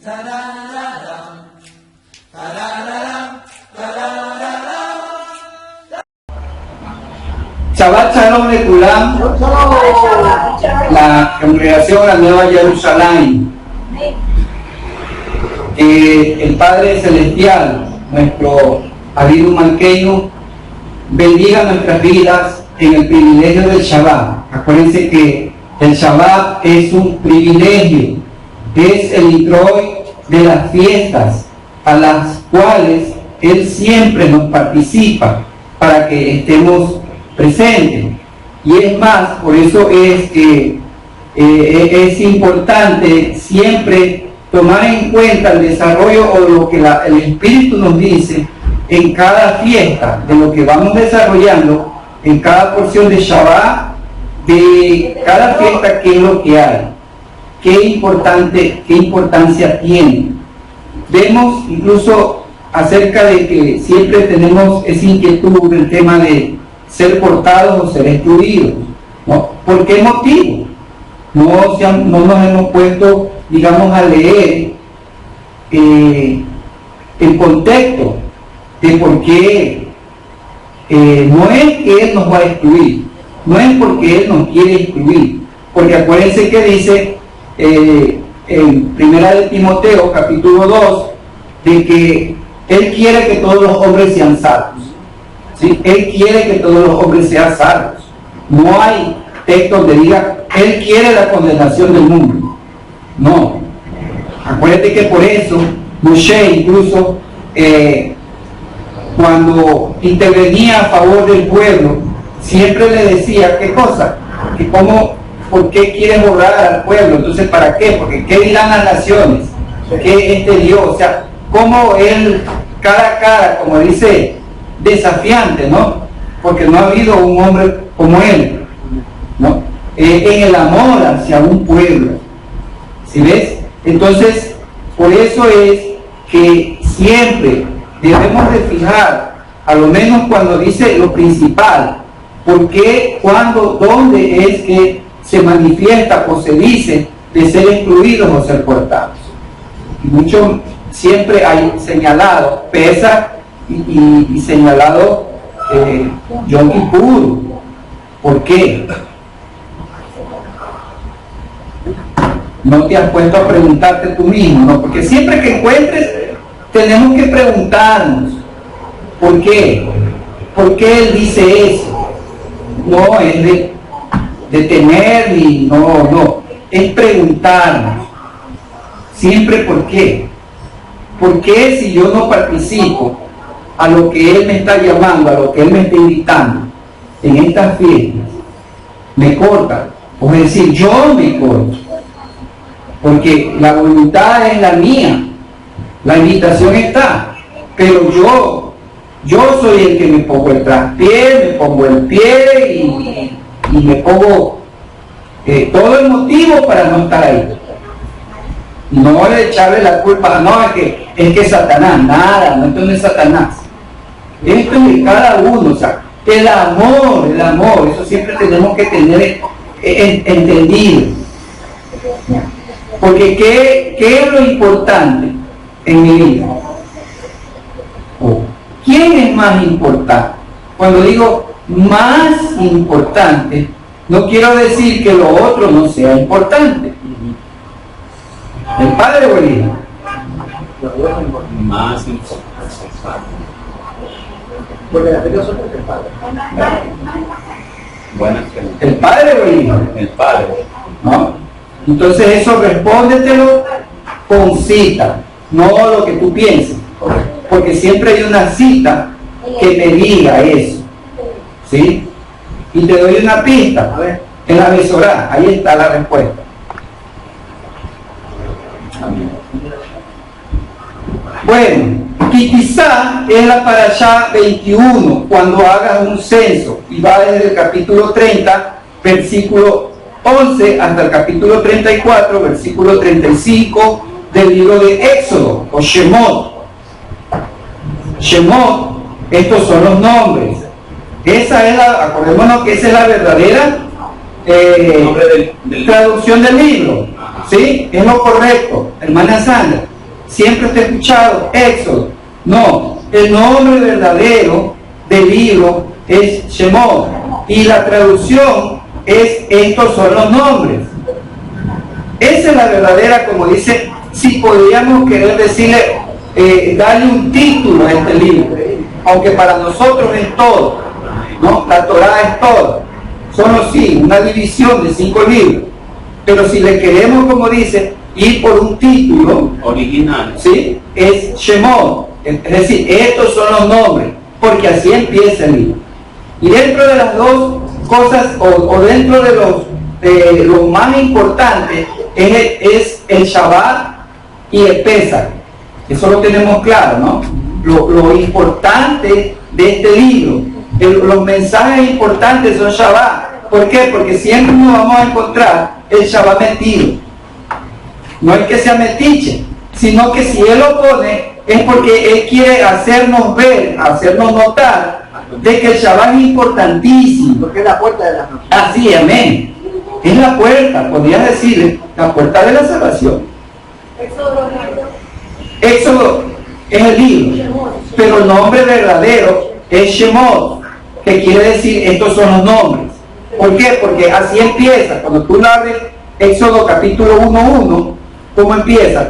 Shabbat Shalom Lekulam, la congregación La Nueva Jerusalén. Que el Padre Celestial, nuestro Abinu Malkeinu, bendiga nuestras vidas en el privilegio del Shabbat. Acuérdense que el Shabbat es un privilegio, es el introit de las fiestas a las cuales Él siempre nos participa para que estemos presentes. Y es más, por eso es que es importante siempre tomar en cuenta el desarrollo o lo que el Espíritu nos dice en cada fiesta, de lo que vamos desarrollando en cada porción de Shabbat, de cada fiesta, qué es lo que hay, qué importancia tiene. Vemos incluso acerca de que siempre tenemos esa inquietud del tema de ser cortados o ser excluidos, ¿no? ¿Por qué motivo? No nos hemos puesto, digamos, a leer el contexto de por qué no es que Él nos va a excluir, no es porque Él nos quiere excluir, porque acuérdense que dice en 1 de Timoteo capítulo 2 de que Él quiere que todos los hombres sean salvos. ¿Sí? Él quiere que todos los hombres sean salvos. No hay texto donde diga Él quiere la condenación del mundo. No. Acuérdate que por eso Moshe incluso cuando intervenía a favor del pueblo siempre le decía ¿qué cosa? Que ¿por qué quiere borrar al pueblo? Entonces ¿para qué? Porque ¿qué dirán las naciones? ¿Qué Dios? O sea, como Él cara a cara, como dice, desafiante, ¿no? Porque no ha habido un hombre como Él, ¿no? En el amor hacia un pueblo. ¿Sí ves? Entonces, por eso es que siempre debemos de fijar, a lo menos cuando dice lo principal, por qué, cuándo, dónde es que se manifiesta o se dice de ser excluidos o ser cortados. Y mucho siempre hay señalado, pesa y señalado Yom Kippur. ¿Por qué? No te has puesto a preguntarte tú mismo, ¿no? Porque siempre que encuentres, tenemos que preguntarnos, ¿por qué? ¿Por qué Él dice eso? No es de temer ni no, es preguntarnos. Siempre ¿por qué? ¿Por qué si yo no participo a lo que Él me está llamando, a lo que Él me está invitando en estas fiestas, me corta? O es decir, yo me corto. Porque la voluntad es la mía, la invitación está, pero yo soy el que me pongo el traspié, me pongo el pie y me pongo todo el motivo para no estar ahí. No de echarle la culpa, no, es que Satanás, nada, no, esto no es Satanás. Esto es de cada uno, o sea, el amor, eso siempre tenemos que tener entendido. Porque ¿qué es lo importante en mi vida? ¿Quién es más importante? Cuando digo más importante, no quiero decir que lo otro no sea importante. ¿El padre o el hijo? Más importante. Porque la Biblia solo es el padre. ¿El padre o el hijo? El padre. ¿No? Entonces eso respóndetelo con cita, no lo que tú pienses. Porque siempre hay una cita que me diga eso. ¿Sí? Y te doy una pista. A ver, en la Besorá, ahí está la respuesta. Bueno, y quizá es la Parashá 21, cuando hagas un censo, y va desde el capítulo 30, versículo 11, hasta el capítulo 34, versículo 35, del libro de Éxodo, o Shemot. Shemot, estos son los nombres. Esa es acordémonos que esa es la verdadera traducción del libro. ¿Sí? Es lo correcto, hermana Sandra. siempre usted ha escuchado Éxodo. No, el nombre verdadero del libro es Shemot, y la traducción es estos son los nombres. Esa es la verdadera, como dice, si podríamos querer decirle, darle un título a este libro, aunque para nosotros es todo, ¿no? La Torá es todo, solo sí, una división de 5 libros, pero si le queremos, como dice, ir por un título original, ¿sí? Es Shemot, es decir, estos son los nombres, porque así empieza el libro. Y dentro de las dos cosas, o dentro de lo más importante, es el Shabbat y el Pesach. Eso lo tenemos claro, ¿no? Lo importante de este libro, los mensajes importantes son Shabbat. ¿Por qué? Porque siempre nos vamos a encontrar el Shabbat metido. No es que sea metiche, sino que si Él lo pone, es porque Él quiere hacernos ver, hacernos notar de que el Shabbat es importantísimo. Porque es la puerta de la noche. Así, amén. Es la puerta, podrías decirle, la puerta de la salvación. Éxodo es el libro, pero el nombre verdadero es Shemot, que quiere decir estos son los nombres. ¿Por qué? Porque así empieza. Cuando tú abres Éxodo capítulo 1:1, ¿cómo empieza?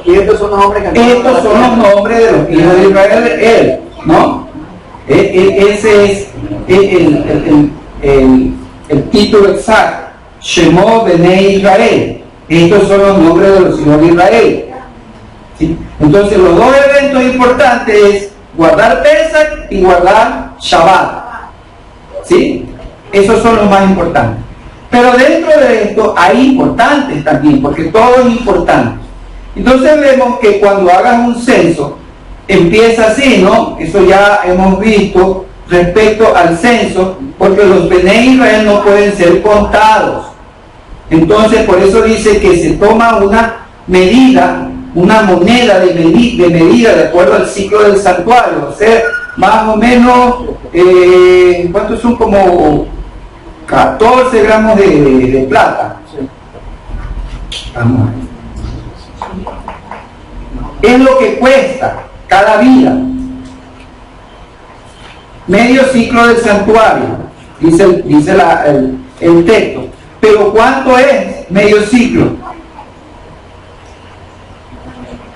Y estos son los nombres que Estos son los nombres de los hijos de Israel, ¿no? Ese es el título exacto. Shemot Bnei Israel. Estos son los nombres de los hijos de Israel. ¿Sí? Entonces los dos eventos importantes es guardar Pesach y guardar Shabbat. ¿Sí? Esos son los más importantes. Pero dentro de esto hay importantes también, porque todo es importante. Entonces vemos que cuando hagas un censo, empieza así, ¿no? Eso ya hemos visto respecto al censo, porque los Bnei Israel no pueden ser contados. Entonces por eso dice que se toma una medida, una moneda de medida de acuerdo al ciclo del santuario, o sea, más o menos, ¿cuántos son? Como 14 gramos de plata. Vamos. Es lo que cuesta cada vida. Medio ciclo del santuario, dice el texto. Pero ¿cuánto es medio ciclo?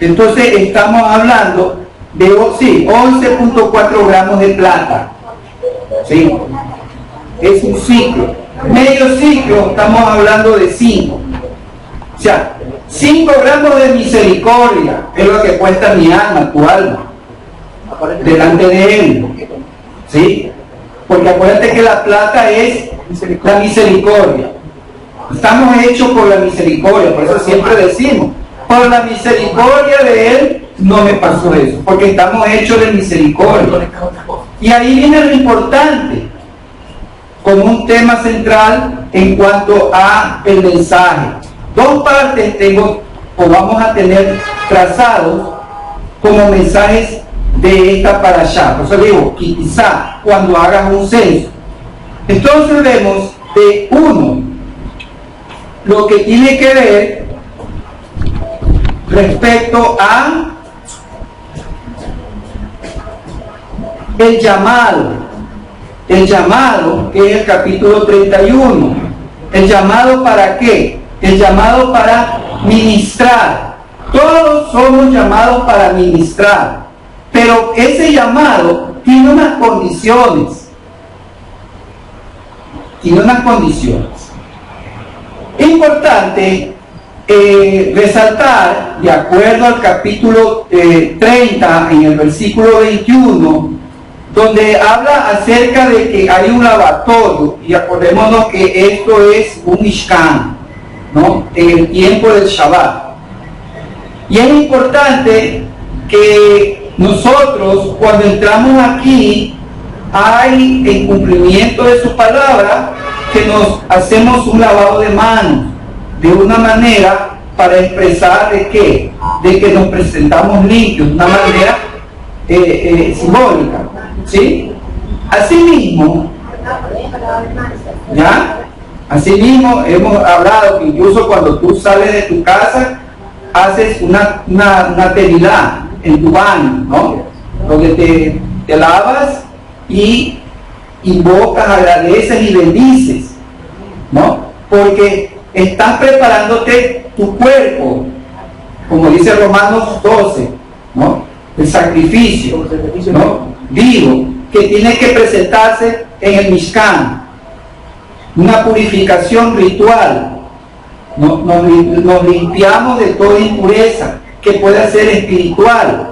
Entonces estamos hablando de 11.4 gramos de plata. ¿Sí? Es un ciclo. Medio ciclo estamos hablando de 5. O sea, 5 gramos de misericordia es lo que cuesta mi alma, tu alma, delante de Él. ¿Sí? Porque acuérdate que la plata es la misericordia. Estamos hechos por la misericordia, por eso siempre decimos, por la misericordia de Él no me pasó eso, porque estamos hechos de misericordia. Y ahí viene lo importante, como un tema central en cuanto a el mensaje. Dos partes vamos a tener trazados como mensajes de esta parashá. Por eso digo, quizá cuando hagas un censo. Entonces vemos de uno, lo que tiene que ver respecto a el llamado que es el capítulo 31. ¿El llamado para qué? El llamado para ministrar. Todos somos llamados para ministrar, pero ese llamado tiene unas condiciones. Es importante resaltar, de acuerdo al capítulo 30, en el versículo 21, donde habla acerca de que hay un lavatorio, y acordémonos que esto es un Mishkan, ¿no? En el tiempo del Shabbat. Y es importante que nosotros, cuando entramos aquí, hay en cumplimiento de su palabra, que nos hacemos un lavado de manos, de una manera para expresar de qué, de que nos presentamos limpios, de una manera simbólica, ¿sí? Asimismo, ¿ya? Asimismo, hemos hablado que incluso cuando tú sales de tu casa, haces una tevilá en tu baño, ¿no? Donde te lavas y invocas, agradeces y bendices, ¿no? Porque estás preparándote tu cuerpo, como dice Romanos 12, ¿no? El sacrificio, ¿no? Vivo, que tiene que presentarse en el Mishkan, una purificación ritual. Nos limpiamos de toda impureza que pueda ser espiritual,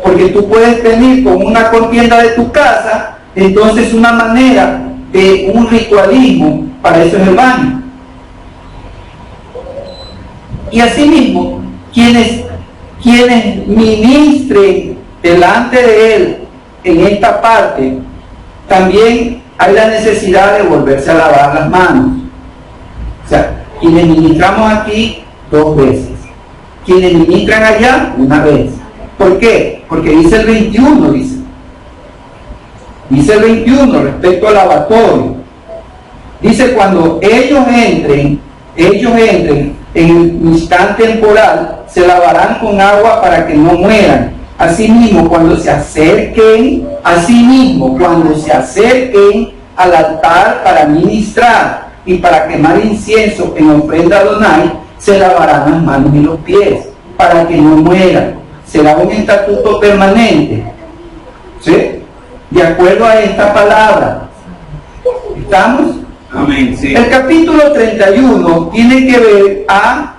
porque tú puedes venir con una contienda de tu casa, entonces una manera de un ritualismo, para eso es el baño. Y asimismo, quienes ministren delante de él en esta parte, también hay la necesidad de volverse a lavar las manos. O sea, quienes ministramos aquí 2 veces, quienes ministran allá 1 vez. ¿Por qué? Porque dice el 21, dice el 21 respecto al lavatorio. Dice, cuando ellos entren en el Mishkan temporal, se lavarán con agua para que no mueran. Asimismo, cuando se acerquen al altar para ministrar y para quemar incienso en ofrenda a Adonai, se lavarán las manos y los pies, para que no mueran. Será un estatuto permanente, ¿sí? De acuerdo a esta palabra. ¿Estamos? Amén, sí. El capítulo 31 tiene que ver a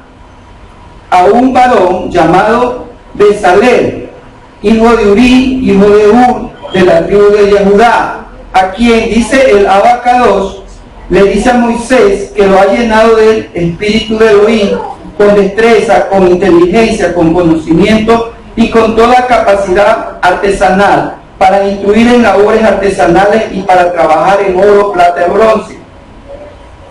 un varón llamado Bezalel, hijo de Uri, hijo de Ur, de la tribu de Yehudá, a quien dice el Abacados, le dice a Moisés que lo ha llenado del espíritu de Elohim, con destreza, con inteligencia, con conocimiento y con toda capacidad artesanal, para instruir en labores artesanales y para trabajar en oro, plata y bronce,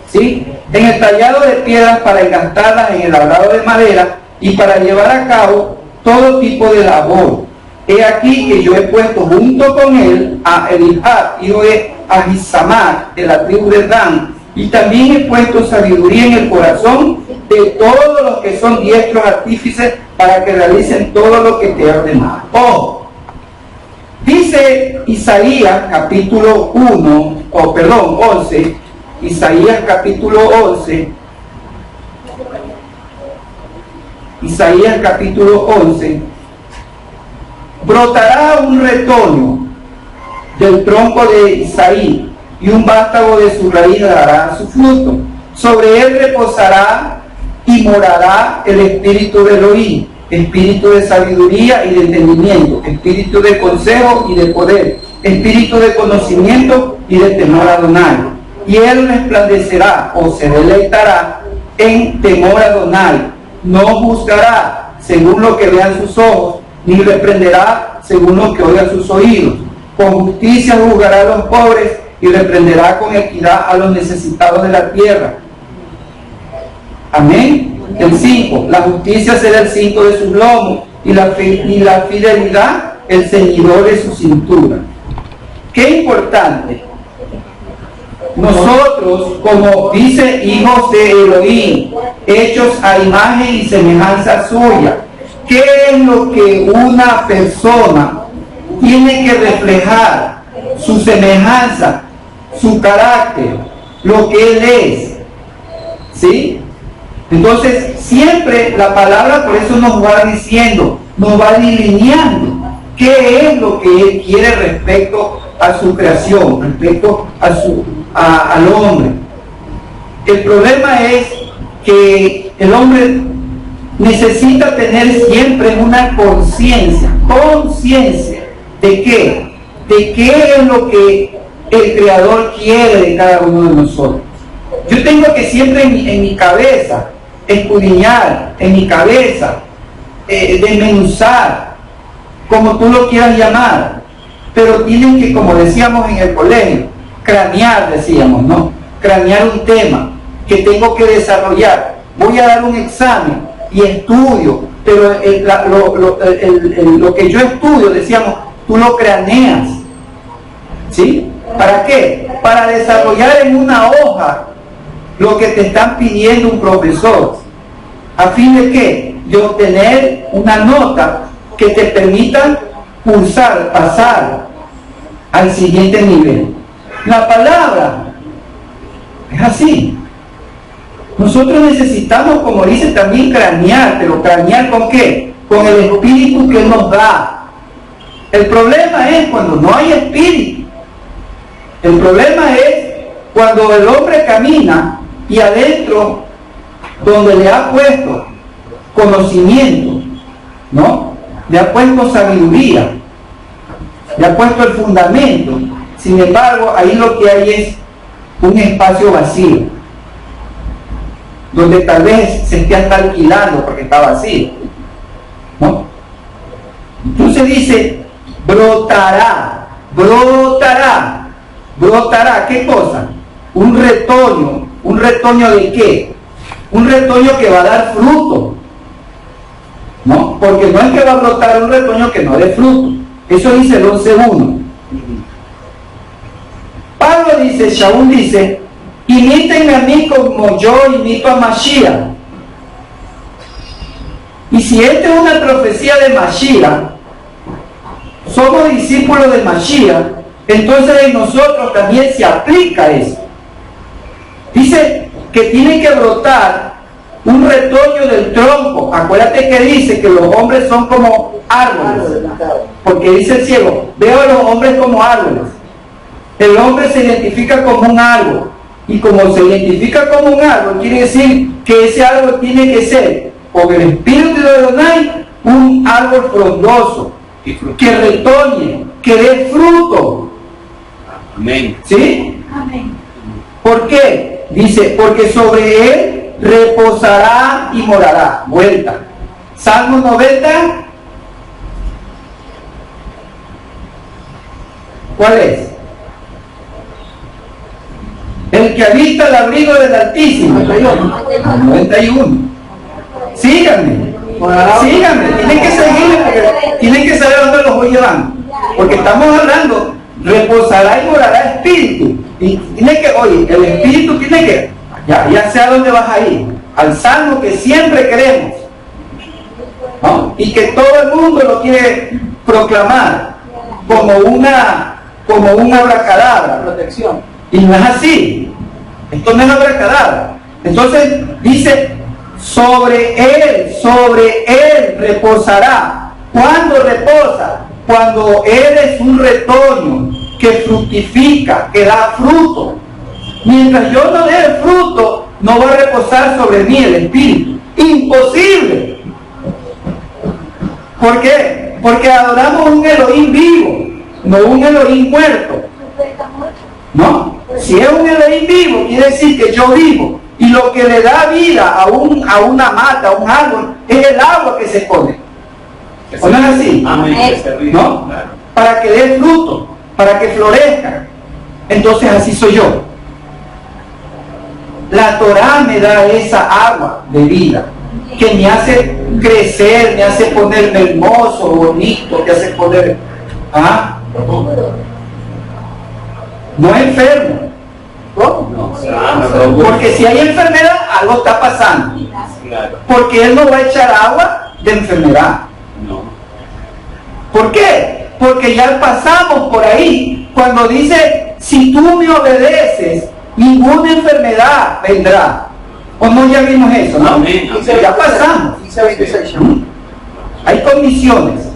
¿sí? En el tallado de piedras para engastarlas en el labrado de madera y para llevar a cabo todo tipo de labor. He aquí que yo he puesto junto con él a Elihab, hijo de Ahisamach, de la tribu de Dan, y también he puesto sabiduría en el corazón de todos los que son diestros artífices para que realicen todo lo que te he ordenado. Oh, dice Isaías capítulo 11, Isaías capítulo 11, brotará un retoño del tronco de Isaí, y un vástago de su raíz dará su fruto. Sobre él reposará y morará el espíritu de Elohim, espíritu de sabiduría y de entendimiento, espíritu de consejo y de poder, espíritu de conocimiento y de temor a Adonai. Y él resplandecerá o se deleitará en temor a Adonai. No juzgará según lo que vean sus ojos, ni reprenderá según lo que oigan sus oídos. Con justicia juzgará a los pobres y reprenderá con equidad a los necesitados de la tierra. Amén. El 5, la justicia será el cinto de sus lomos y la fidelidad el ceñidor de su cintura. Qué importante. Nosotros, como dice, hijos de Elohim, hechos a imagen y semejanza suya. ¿Qué es lo que una persona tiene que reflejar? Su semejanza, su carácter, lo que él es, ¿sí? Entonces, siempre la palabra por eso nos va diciendo, nos va delineando qué es lo que él quiere respecto a su creación, respecto al hombre. El problema es que el hombre necesita tener siempre una conciencia de qué, es lo que el Creador quiere de cada uno de nosotros. Yo tengo que siempre en mi cabeza escudriñar, en mi cabeza desmenuzar, como tú lo quieras llamar, pero tienen que, como decíamos en el colegio, cranear, decíamos, ¿no? Cranear un tema que tengo que desarrollar. Voy a dar un examen y estudio, pero lo que yo estudio, decíamos, tú lo craneas, ¿sí? ¿Para qué? Para desarrollar en una hoja lo que te están pidiendo un profesor. ¿A fin de qué? de obtener una nota que te permita pulsar, pasar al siguiente nivel. La palabra es así. Nosotros necesitamos, como dice también, cranear, pero cranear ¿con qué? Con el espíritu que Él nos da. El problema es cuando no hay espíritu. El problema es cuando el hombre camina y adentro, donde le ha puesto conocimiento, ¿no? Le ha puesto sabiduría, le ha puesto el fundamento. Sin embargo, ahí lo que hay es un espacio vacío, donde tal vez se esté hasta alquilando porque está vacío, ¿no? Entonces dice, brotará, brotará, brotará, ¿qué cosa? Un retoño ¿de qué? Un retoño que va a dar fruto, ¿no? Porque no es que va a brotar un retoño que no dé fruto. Eso dice el 11.1. Pablo dice, Shaul dice, imítenme a mí como yo imito a Mashiach. Y si esta es una profecía de Mashiach, somos discípulos de Mashiach, entonces en nosotros también se aplica eso. Dice que tiene que brotar un retoño del tronco. Acuérdate que dice que los hombres son como árboles, porque dice el ciego, veo a los hombres como árboles. El hombre se identifica como un árbol, y como se identifica como un árbol, quiere decir que ese árbol tiene que ser, con el espíritu de Adonai, un árbol frondoso, que retoñe, que dé fruto. Amén. ¿Sí? Amén. ¿Por qué? Dice, porque sobre él reposará y morará. Vuelta. Salmo 90. ¿Cuál es? El que habita el abrigo del Altísimo. 91. Síganme. Síganme. Tienen que seguirme porque tienen que saber dónde los voy llevando. Porque estamos hablando, reposará y morará espíritu. Y tiene que, oye, el espíritu tiene que, ya sé a dónde vas a ir. Al salmo que siempre queremos, ¿no? Y que todo el mundo lo quiere proclamar como un abracadabra. Protección. Y no es así. Esto no es abracadabra. Entonces dice, sobre él reposará. ¿Cuándo reposa? Cuando él es un retoño que fructifica, que da fruto. Mientras yo no dé el fruto, no va a reposar sobre mí el Espíritu. Imposible. ¿Por qué? Porque adoramos un Elohim vivo, no un Elohim muerto. ¿No? Si es un Elohim vivo, quiere decir que yo vivo. Y lo que le da vida a una mata, a un árbol, es el agua que se pone. ¿O no es así? Amén. ¿No? Para que dé fruto, para que florezca. Entonces así soy yo. La Torah me da esa agua de vida que me hace crecer, me hace ponerme hermoso, bonito, me hace poner... No enfermo. ¿Cómo? Porque si hay enfermedad, algo está pasando. Porque Él no va a echar agua de enfermedad. No. ¿Por qué? Porque ya pasamos por ahí. Cuando dice, si tú me obedeces, ninguna enfermedad vendrá. ¿O no ya vimos eso? ¿No? Amén. Ya pasamos. 15:26. Hay condiciones.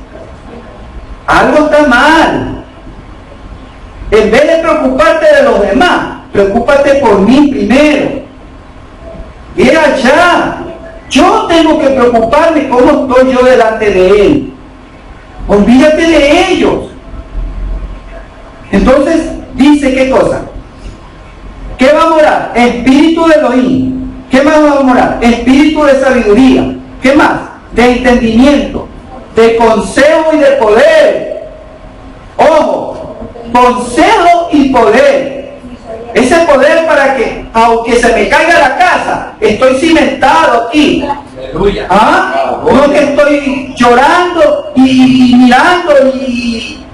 Algo está mal. En vez de preocuparte de los demás, preocúpate por mí primero. Ve allá. Yo tengo que preocuparme cómo estoy yo delante de Él. Olvídate de ellos. Entonces, dice qué cosa. ¿Qué va a morar? Espíritu de Elohim. ¿Qué más va a morar? Espíritu de sabiduría. ¿Qué más? De entendimiento, de consejo y de poder. Ojo, consejo y poder. Ese poder para que, aunque se me caiga la casa, estoy cimentado aquí. Aleluya. No que estoy llorando y mirando y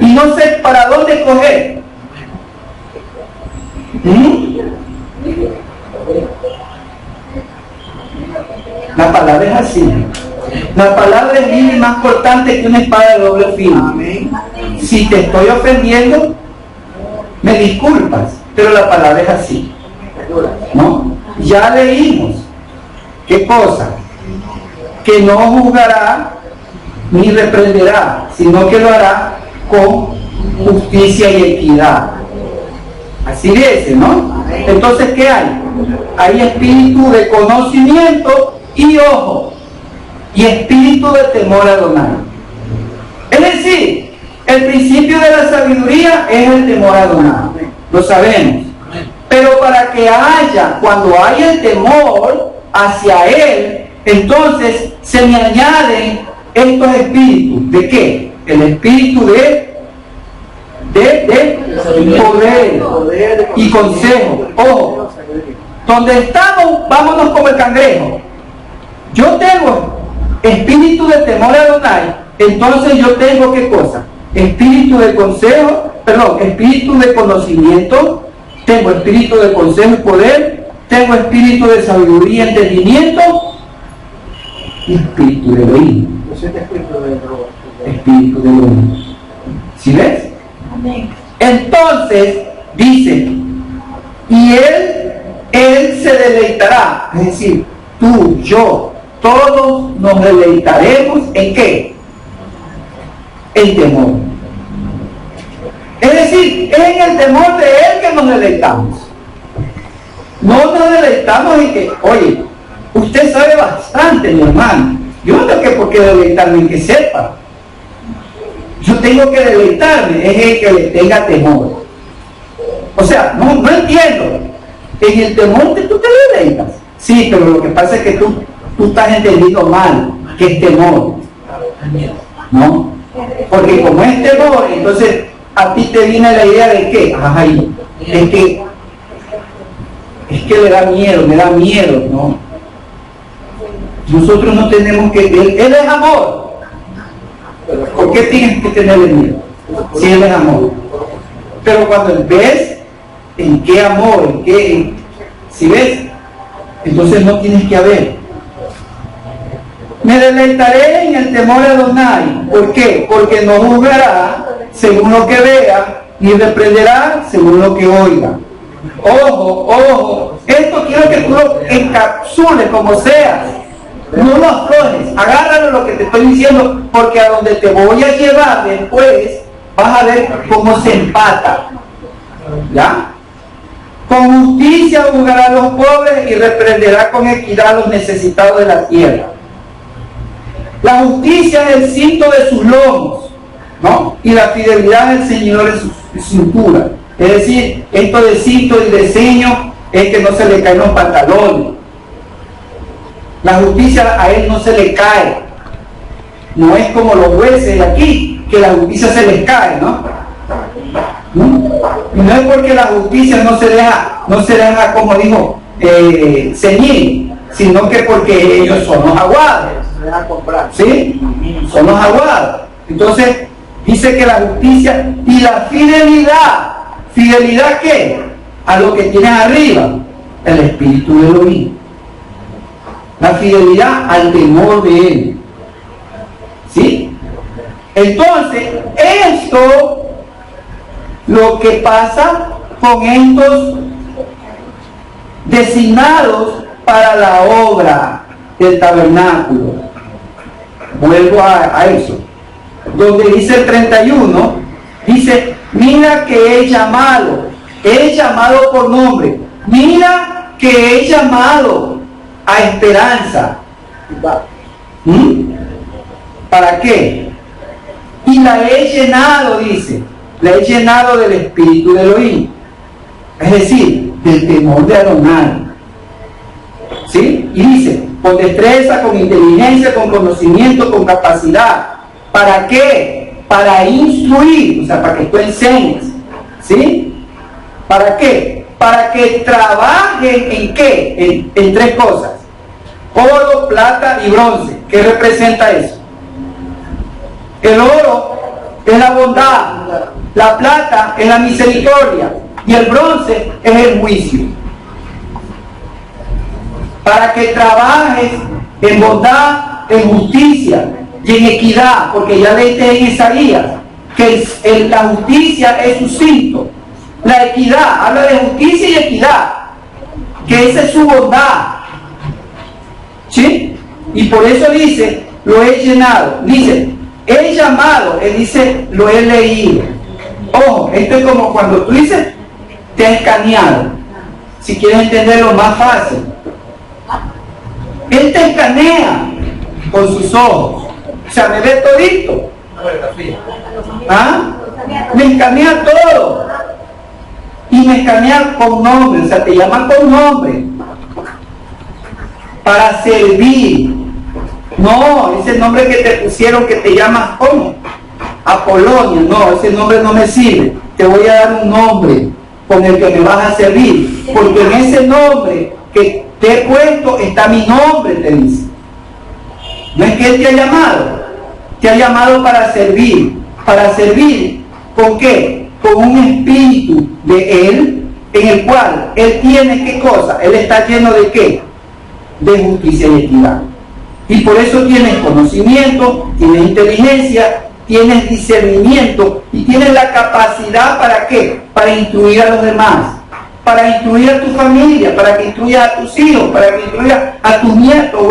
no sé para dónde coger. La palabra es así. La palabra es viva y más cortante que una espada de doble filo. Amén. Si te estoy ofendiendo, me disculpas, pero la palabra es así, ¿no? Ya leímos, ¿qué cosa? Que no juzgará ni reprenderá, sino que lo hará con justicia y equidad. Así dice, ¿no? Entonces, ¿qué hay? Hay espíritu de conocimiento y ojo, y espíritu de temor a Adonai. Es decir, el principio de la sabiduría es el temor a Adonai, lo sabemos. Pero para que haya, cuando hay el temor hacia Él, entonces se me añaden estos espíritus. ¿De qué? El espíritu de poder y consejo. Ojo, donde estamos, vámonos como el cangrejo. Yo tengo espíritu de temor a Adonai, entonces yo tengo ¿qué cosa? Espíritu de consejo, espíritu de conocimiento, tengo espíritu de consejo y poder, tengo espíritu de sabiduría y entendimiento, y espíritu de Elohim. Espíritu de Elohim. ¿Sí ves? Entonces, dice, y él se deleitará, es decir, tú, yo, todos nos deleitaremos ¿en qué? En temor. Es decir, es en el temor de Él que nos deleitamos. No nos deleitamos en que, oye, usted sabe bastante, mi hermano. Yo no tengo por qué deleitarme en que sepa. Yo tengo que deleitarme, es el que le tenga temor. O sea, no entiendo. En el temor que tú te deleitas. Sí, pero lo que pasa es que tú estás entendiendo mal, que es temor. ¿No? Porque como es temor, entonces a ti te viene la idea de que, ay, es que le da miedo, me da miedo, ¿no? Nosotros no tenemos que, él es amor. ¿Por qué tienes que tenerle miedo? Si Él es amor. Pero cuando ves en qué amor, si ves, entonces no tienes que haber. Me deleitaré en el temor a Adonai. ¿Por qué? Porque no juzgará según lo que vea, ni reprenderá según lo que oiga. Ojo, esto quiero que tú lo encapsules como sea. No lo aflojes, agárralo lo que te estoy diciendo, porque a donde te voy a llevar después, vas a ver cómo se empata. ¿Ya? Con justicia juzgará a los pobres y reprenderá con equidad a los necesitados de la tierra. La justicia es el cinto de sus lomos, ¿no? Y la fidelidad es el ceñidor de su cintura. Es decir, esto de cinto y de ceño es que no se le caen los pantalones. La justicia a él no se le cae. No es como los jueces de aquí, que la justicia se les cae, ¿no? Y no es porque la justicia no se deja como dijo, ceñir, sino que porque ellos son los aguados. ¿Sí? Son los aguados. Entonces, dice que la justicia y la fidelidad. ¿Fidelidad qué? A lo que tienes arriba, el espíritu de Elohim. La fidelidad al temor de Él. ¿Sí? Entonces, esto, lo que pasa con estos designados para la obra del tabernáculo. Vuelvo a eso. Donde dice el 31, dice, mira que he llamado por nombre, mira que he llamado a esperanza. ¿Para qué? Y la he llenado, dice, la he llenado del espíritu de Elohim, es decir, del temor de Adonai. ¿Sí? Y dice, con destreza, con inteligencia, con conocimiento, con capacidad. ¿Para qué? Para instruir, o sea, para que tú enseñes. ¿Sí? ¿Para qué? Para que trabajen en qué? En tres cosas: oro, plata y bronce. ¿Qué representa eso? El oro es la bondad, la plata es la misericordia y el bronce es el juicio. Para que trabajes en bondad, en justicia y en equidad, porque ya leíste en Isaías que la justicia es su cinto, la equidad, habla de justicia y equidad, que esa es su bondad, ¿sí? Y por eso dice, lo he llenado, dice, he llamado, él dice, lo he leído. Ojo, esto es como cuando tú dices, te ha escaneado, si quieres entenderlo más fácil. Él te escanea con sus ojos, o sea, me ve todito. ¿Ah? Me escanea todo. Y me escanea con nombre, o sea, te llaman con nombre. Para servir. No, ese nombre que te pusieron que te llamas ¿cómo? Apolonia, no, ese nombre no me sirve. Te voy a dar un nombre con el que me vas a servir. Porque en ese nombre que te he puesto está mi nombre, te dice. No es que Él te ha llamado para servir. ¿Para servir con qué? Con un espíritu de Él, en el cual Él tiene ¿qué cosa? Él está lleno de ¿qué? De justicia y equidad. Y por eso tienes conocimiento, tienes inteligencia, tienes discernimiento y tienes la capacidad ¿para qué? Para instruir a los demás, para instruir a tu familia, para que instruyas a tus hijos, para que instruyas a tus nietos,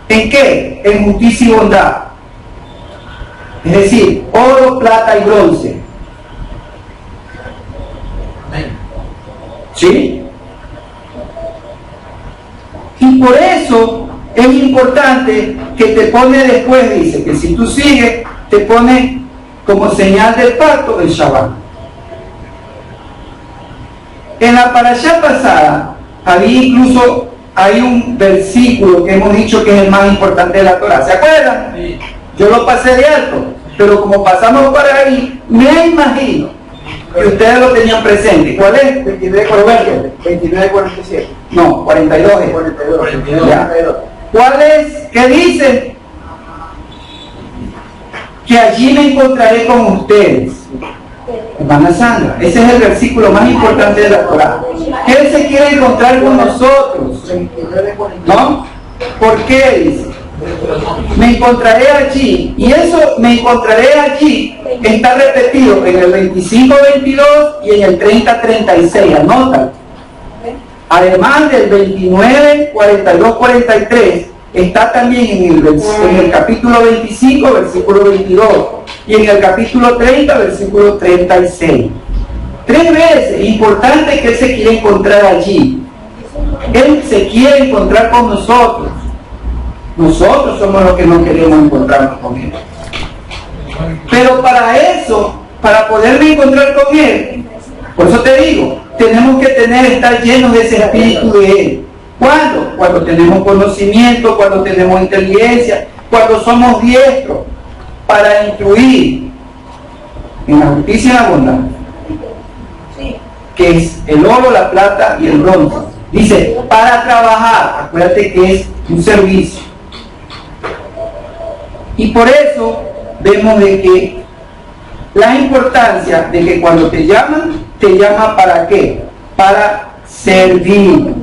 ¿en qué? En justicia y bondad. Es decir, oro, plata y bronce. ¿Sí? Y por eso es importante que te pone después, dice, que si tú sigues, te pone como señal del pacto el Shabbat. En la parashá pasada, había incluso, hay un versículo que hemos dicho que es el más importante de la Torah. ¿Se acuerdan? Sí. Yo lo pasé de alto, pero como pasamos por ahí, me imagino que ustedes lo tenían presente. ¿Cuál es? 29:47. No, 42 es. 42. Ya. ¿Cuál es? ¿Qué dice? Que allí me encontraré con ustedes. Hermana Sandra, ese es el versículo más importante de la Torah. Que Él se quiere encontrar con nosotros. ¿No? ¿Por qué dice? Me encontraré allí. Y eso, me encontraré allí, está repetido en el 25-22 y en el 30-36. Anótalo. Además del 29, 42, 43, está también en el capítulo 25, versículo 22, y en el capítulo 30, versículo 36. 3 veces, importante que Él se quiere encontrar allí. Él se quiere encontrar con nosotros. Nosotros somos los que no queremos encontrarnos con Él. Pero para eso, para poderme encontrar con Él, por eso te digo, tenemos que estar llenos de ese espíritu de Él. ¿Cuándo? Cuando tenemos conocimiento, cuando tenemos inteligencia, cuando somos diestros para instruir en la justicia y la bondad, que es el oro, la plata y el bronce. Dice, para trabajar, acuérdate que es un servicio. Y por eso vemos de que la importancia de que cuando te llaman ¿para qué? Para servir.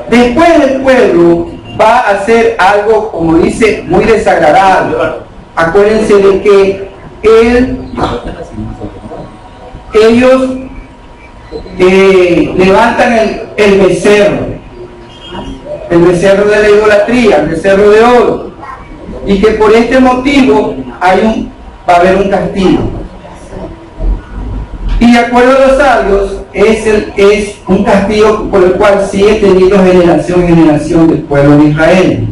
Después el pueblo va a hacer algo, como dice, muy desagradable. Acuérdense de que ellos levantan el becerro de la idolatría, el becerro de oro, y que por este motivo va a haber un castigo. Y de acuerdo a los sabios, es un castigo por el cual sigue teniendo generación en generación del pueblo de Israel.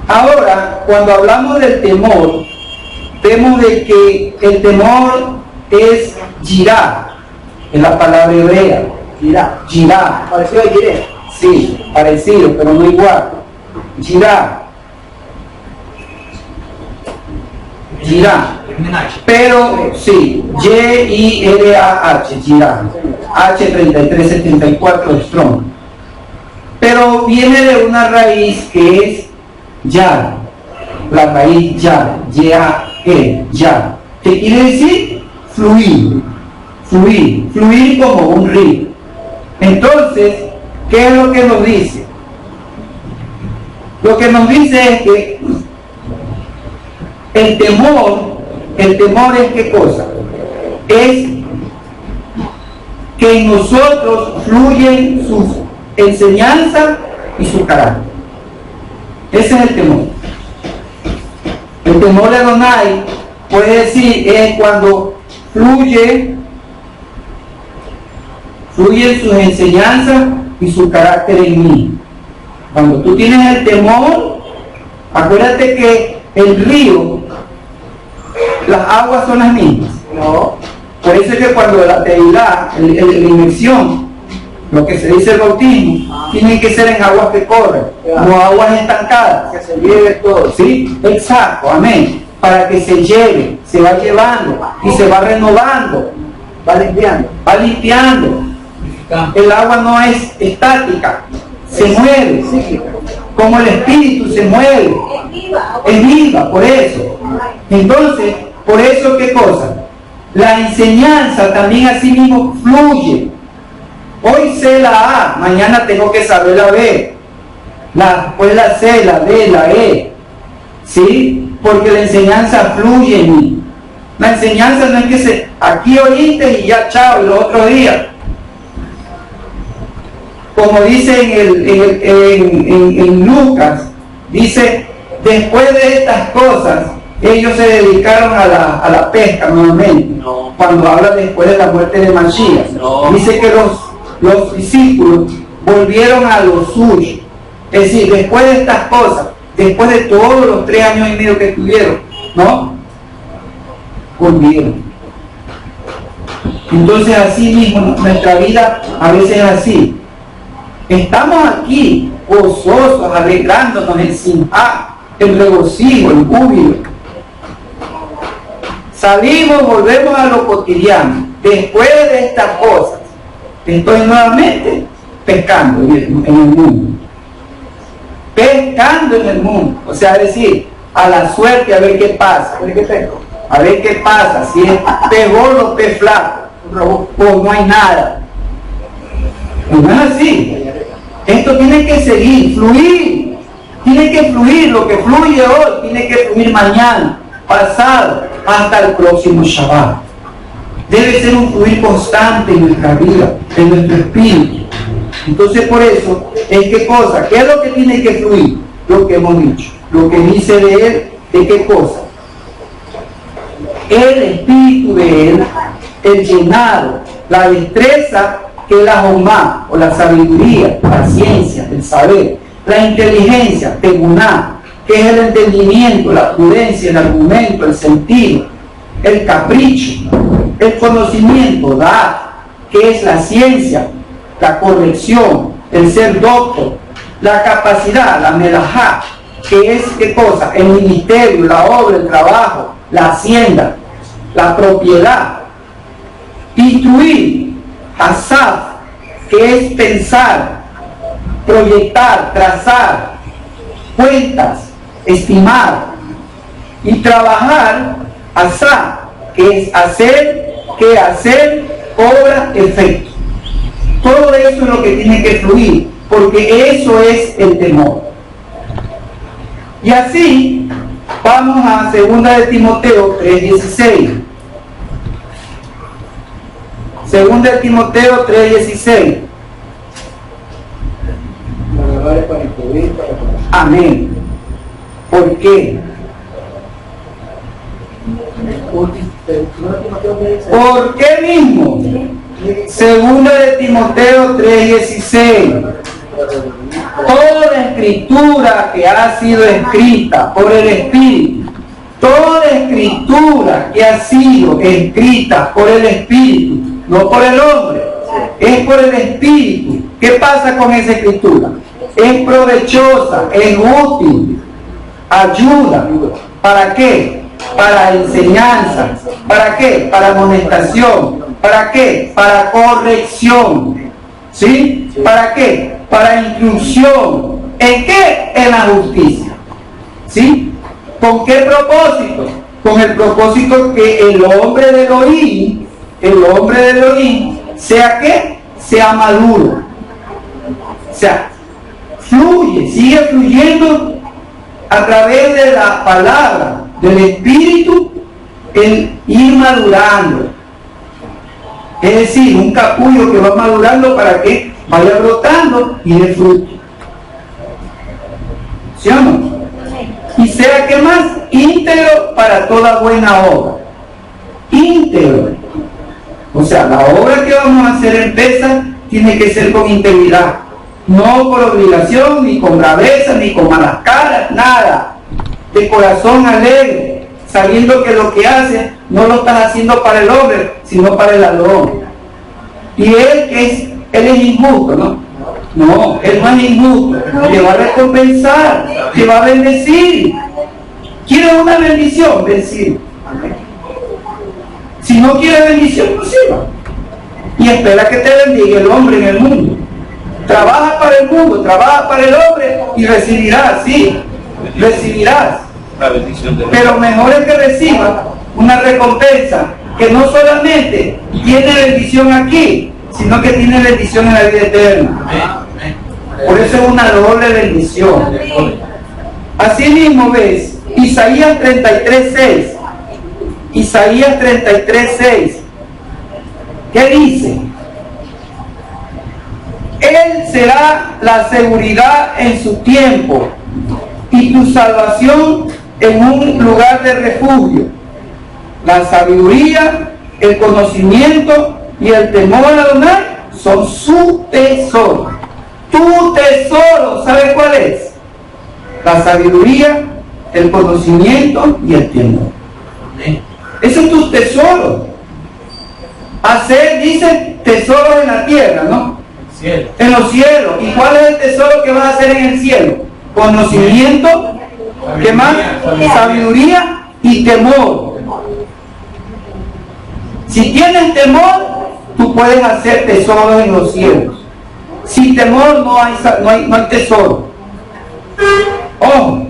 Ahora, cuando hablamos del temor, vemos de que el temor es yirá, es la palabra hebrea. Yirá. Parecido a Yiré. Sí, parecido, pero no igual. Yirá. Pero sí, Y-I-R-A-H, Yirá. H3374 Strong. Pero viene de una raíz que es Yar. La raíz Yar. Y-A-E, Yar. ¿Qué quiere decir? fluir, fluir como un río. Entonces, ¿qué es lo que nos dice? Lo que nos dice es que el temor es ¿qué cosa? Es que en nosotros fluyen sus enseñanzas y su carácter. Ese es el temor. El temor de Adonai, puede decir, es cuando fluyen sus enseñanzas y su carácter en mí. Cuando tú tienes el temor, acuérdate que el río, las aguas son las mismas. No. Por eso es que cuando la teilá, la inmersión, lo que se dice el bautismo, tiene que ser en aguas que corren, no aguas estancadas. Que se lleve todo. ¿Sí? Exacto, amén. Para que se lleve, se va llevando y se va renovando, Va limpiando. va limpiando. El agua no es estática, se mueve, como el espíritu se mueve, es viva, por eso. Entonces, por eso, ¿qué cosa? La enseñanza también así mismo fluye. Hoy sé la A, mañana tengo que saber la B, después la C, la D, la E, ¿sí? Porque la enseñanza fluye en mí. La enseñanza no es que aquí oíste y ya chao, y los otros días. Como dice en Lucas, dice, después de estas cosas, ellos se dedicaron a la pesca nuevamente. No. Cuando habla después de la muerte de Masías. No. Dice que los discípulos volvieron a lo suyo. Es decir, después de estas cosas, después de todos los 3 años y medio que tuvieron, ¿no? Volvieron. Entonces así mismo nuestra vida a veces es así. Estamos aquí gozosos, alegrándonos en simjá, el regocijo, el júbilo. Salimos, volvemos a lo cotidiano. Después de estas cosas, estoy nuevamente pescando en el mundo. Pescando en el mundo. O sea, es decir, a la suerte a ver qué pasa. ¿Por qué pesco? A ver qué pasa, si es pez gordo o pez flaco, o no hay nada. Pues no es así. Esto tiene que seguir, fluir. Tiene que fluir, lo que fluye hoy, tiene que fluir mañana, pasado, hasta el próximo Shabbat. Debe ser un fluir constante en nuestra vida, en nuestro espíritu. Entonces por eso, es qué cosa, ¿qué es lo que tiene que fluir? Lo que hemos dicho, lo que dice de él, ¿de qué cosa? El espíritu de él, el llenado, la destreza que es la jomá, o la sabiduría, la ciencia, el saber, la inteligencia, teguná, que es el entendimiento, la prudencia, el argumento, el sentido, el capricho, el conocimiento, da, que es la ciencia, la corrección, el ser doctor, la capacidad, la melajá, que es ¿qué cosa? El ministerio, la obra, el trabajo, la hacienda, la propiedad. Instruir, hasaf, que es pensar, proyectar, trazar, cuentas, estimar. Y trabajar, asá, que es hacer, que hacer, obra, efecto. Todo eso es lo que tiene que fluir, porque eso es el temor. Y así, vamos a 2 de Timoteo 3:16. 2 de Timoteo 3:16. Para instruir, para conocer. Amén. ¿Por qué? ¿Por qué mismo? 2 de Timoteo 3:16. Toda escritura que ha sido escrita por el Espíritu, toda escritura que ha sido escrita por el Espíritu, no por el hombre, es por el Espíritu. ¿Qué pasa con esa escritura? Es provechosa, es útil, ayuda. ¿Para qué? Para enseñanza. ¿Para qué? Para amonestación. ¿Para qué? Para corrección. ¿Sí? ¿Para qué? Para instrucción. ¿En qué? En la justicia. ¿Sí? ¿Con qué propósito? con el propósito que el hombre de Elohim, sea ¿qué? Sea maduro. O sea, sigue fluyendo a través de la palabra, del Espíritu, el ir madurando. Es decir, un capullo que va madurando para que vaya brotando y dé fruto. ¿Sí o no? Y sea que más íntegro para toda buena obra. Íntegro. O sea, la obra que vamos a hacer en Pesa tiene que ser con integridad. No por obligación, ni con braveza, ni con malas caras, nada. De corazón alegre, sabiendo que lo que hace no lo estás haciendo para el hombre, sino para el ladrón. Y él es injusto, ¿no? No, él no es injusto. Te va a recompensar, te va a bendecir. ¿Quieres una bendición? Bendecir. Si no quieres bendición, no sirva. Y espera que te bendiga el hombre en el mundo. Trabaja para el mundo, trabaja para el hombre y recibirás, sí, recibirás. La bendición de Dios. Pero mejor es que reciba una recompensa que no solamente tiene bendición aquí, sino que tiene bendición en la vida eterna. Por eso es una doble bendición. Así mismo ves, Isaías 33:6. Isaías 33:6. ¿Qué dice? Él será la seguridad en su tiempo y tu salvación en un lugar de refugio. La sabiduría, el conocimiento y el temor a Adonai son su tesoro. Tu tesoro, ¿sabes cuál es? La sabiduría, el conocimiento y el temor. Ese es tu tesoro. Hacer, dice, tesoros en la tierra, ¿no? En los cielos. ¿Y cuál es el tesoro que vas a hacer en el cielo? Conocimiento, ¿qué más? Sabiduría y temor. Si tienes temor, tú puedes hacer tesoros en los cielos. Sin temor no hay tesoro. Ojo.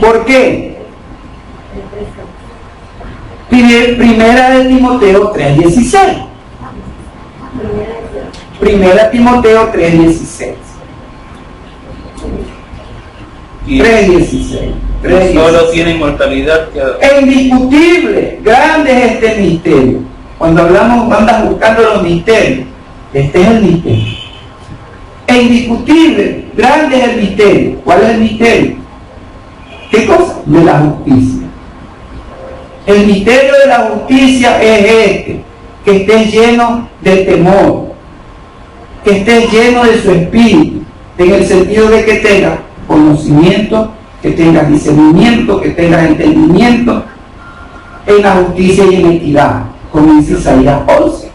¿Por qué? Primera de Timoteo 3:16. Primera Timoteo 3:16. 3:16. Solo tiene inmortalidad que... Es indiscutible, grande es este misterio. Cuando hablamos, andas buscando los misterios. Este es el misterio. Es indiscutible, grande es el misterio. ¿Cuál es el misterio? ¿Qué cosa? De la justicia. El misterio de la justicia es este: que estés lleno de temor, que estés lleno de su espíritu, en el sentido de que tengas conocimiento, que tengas discernimiento, que tengas entendimiento en la justicia y en equidad, como dice Isaías 11.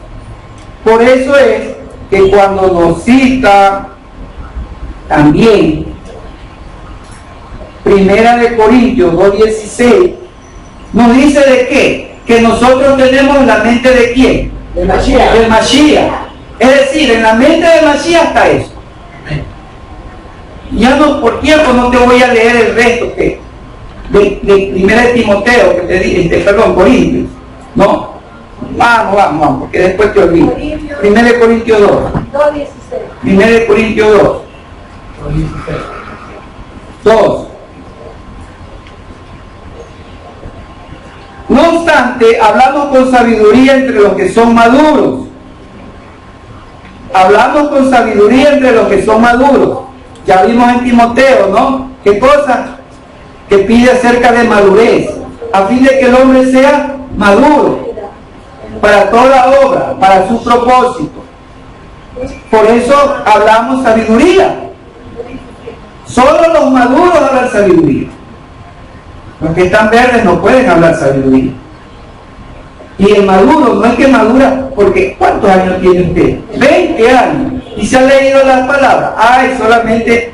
Por eso es que cuando nos cita también Primera de Corintios 2:16, nos dice de qué, que nosotros tenemos la mente de quién, del Mashiach. del Mashiach. Es decir, en la mente del Mashiach está eso. Ya no, por tiempo no te voy a leer el resto que de Primera de Timoteo, que te dije, perdón, Corintios. No, vamos, porque después te olvido. Primera de Corintios 2. 2:16. Primera de Corintios 2. 2. No obstante, hablamos con sabiduría entre los que son maduros. Hablamos con sabiduría entre los que son maduros. Ya vimos en Timoteo, ¿no? ¿Qué cosa? Que pide acerca de madurez, a fin de que el hombre sea maduro para toda obra, para su propósito. Por eso hablamos sabiduría. Solo los maduros hablan sabiduría. Los que están verdes no pueden hablar sabiduría. Y el maduro no es que madura, porque ¿cuántos años tiene usted? 20 años. Y se ha leído las palabras. Ay, solamente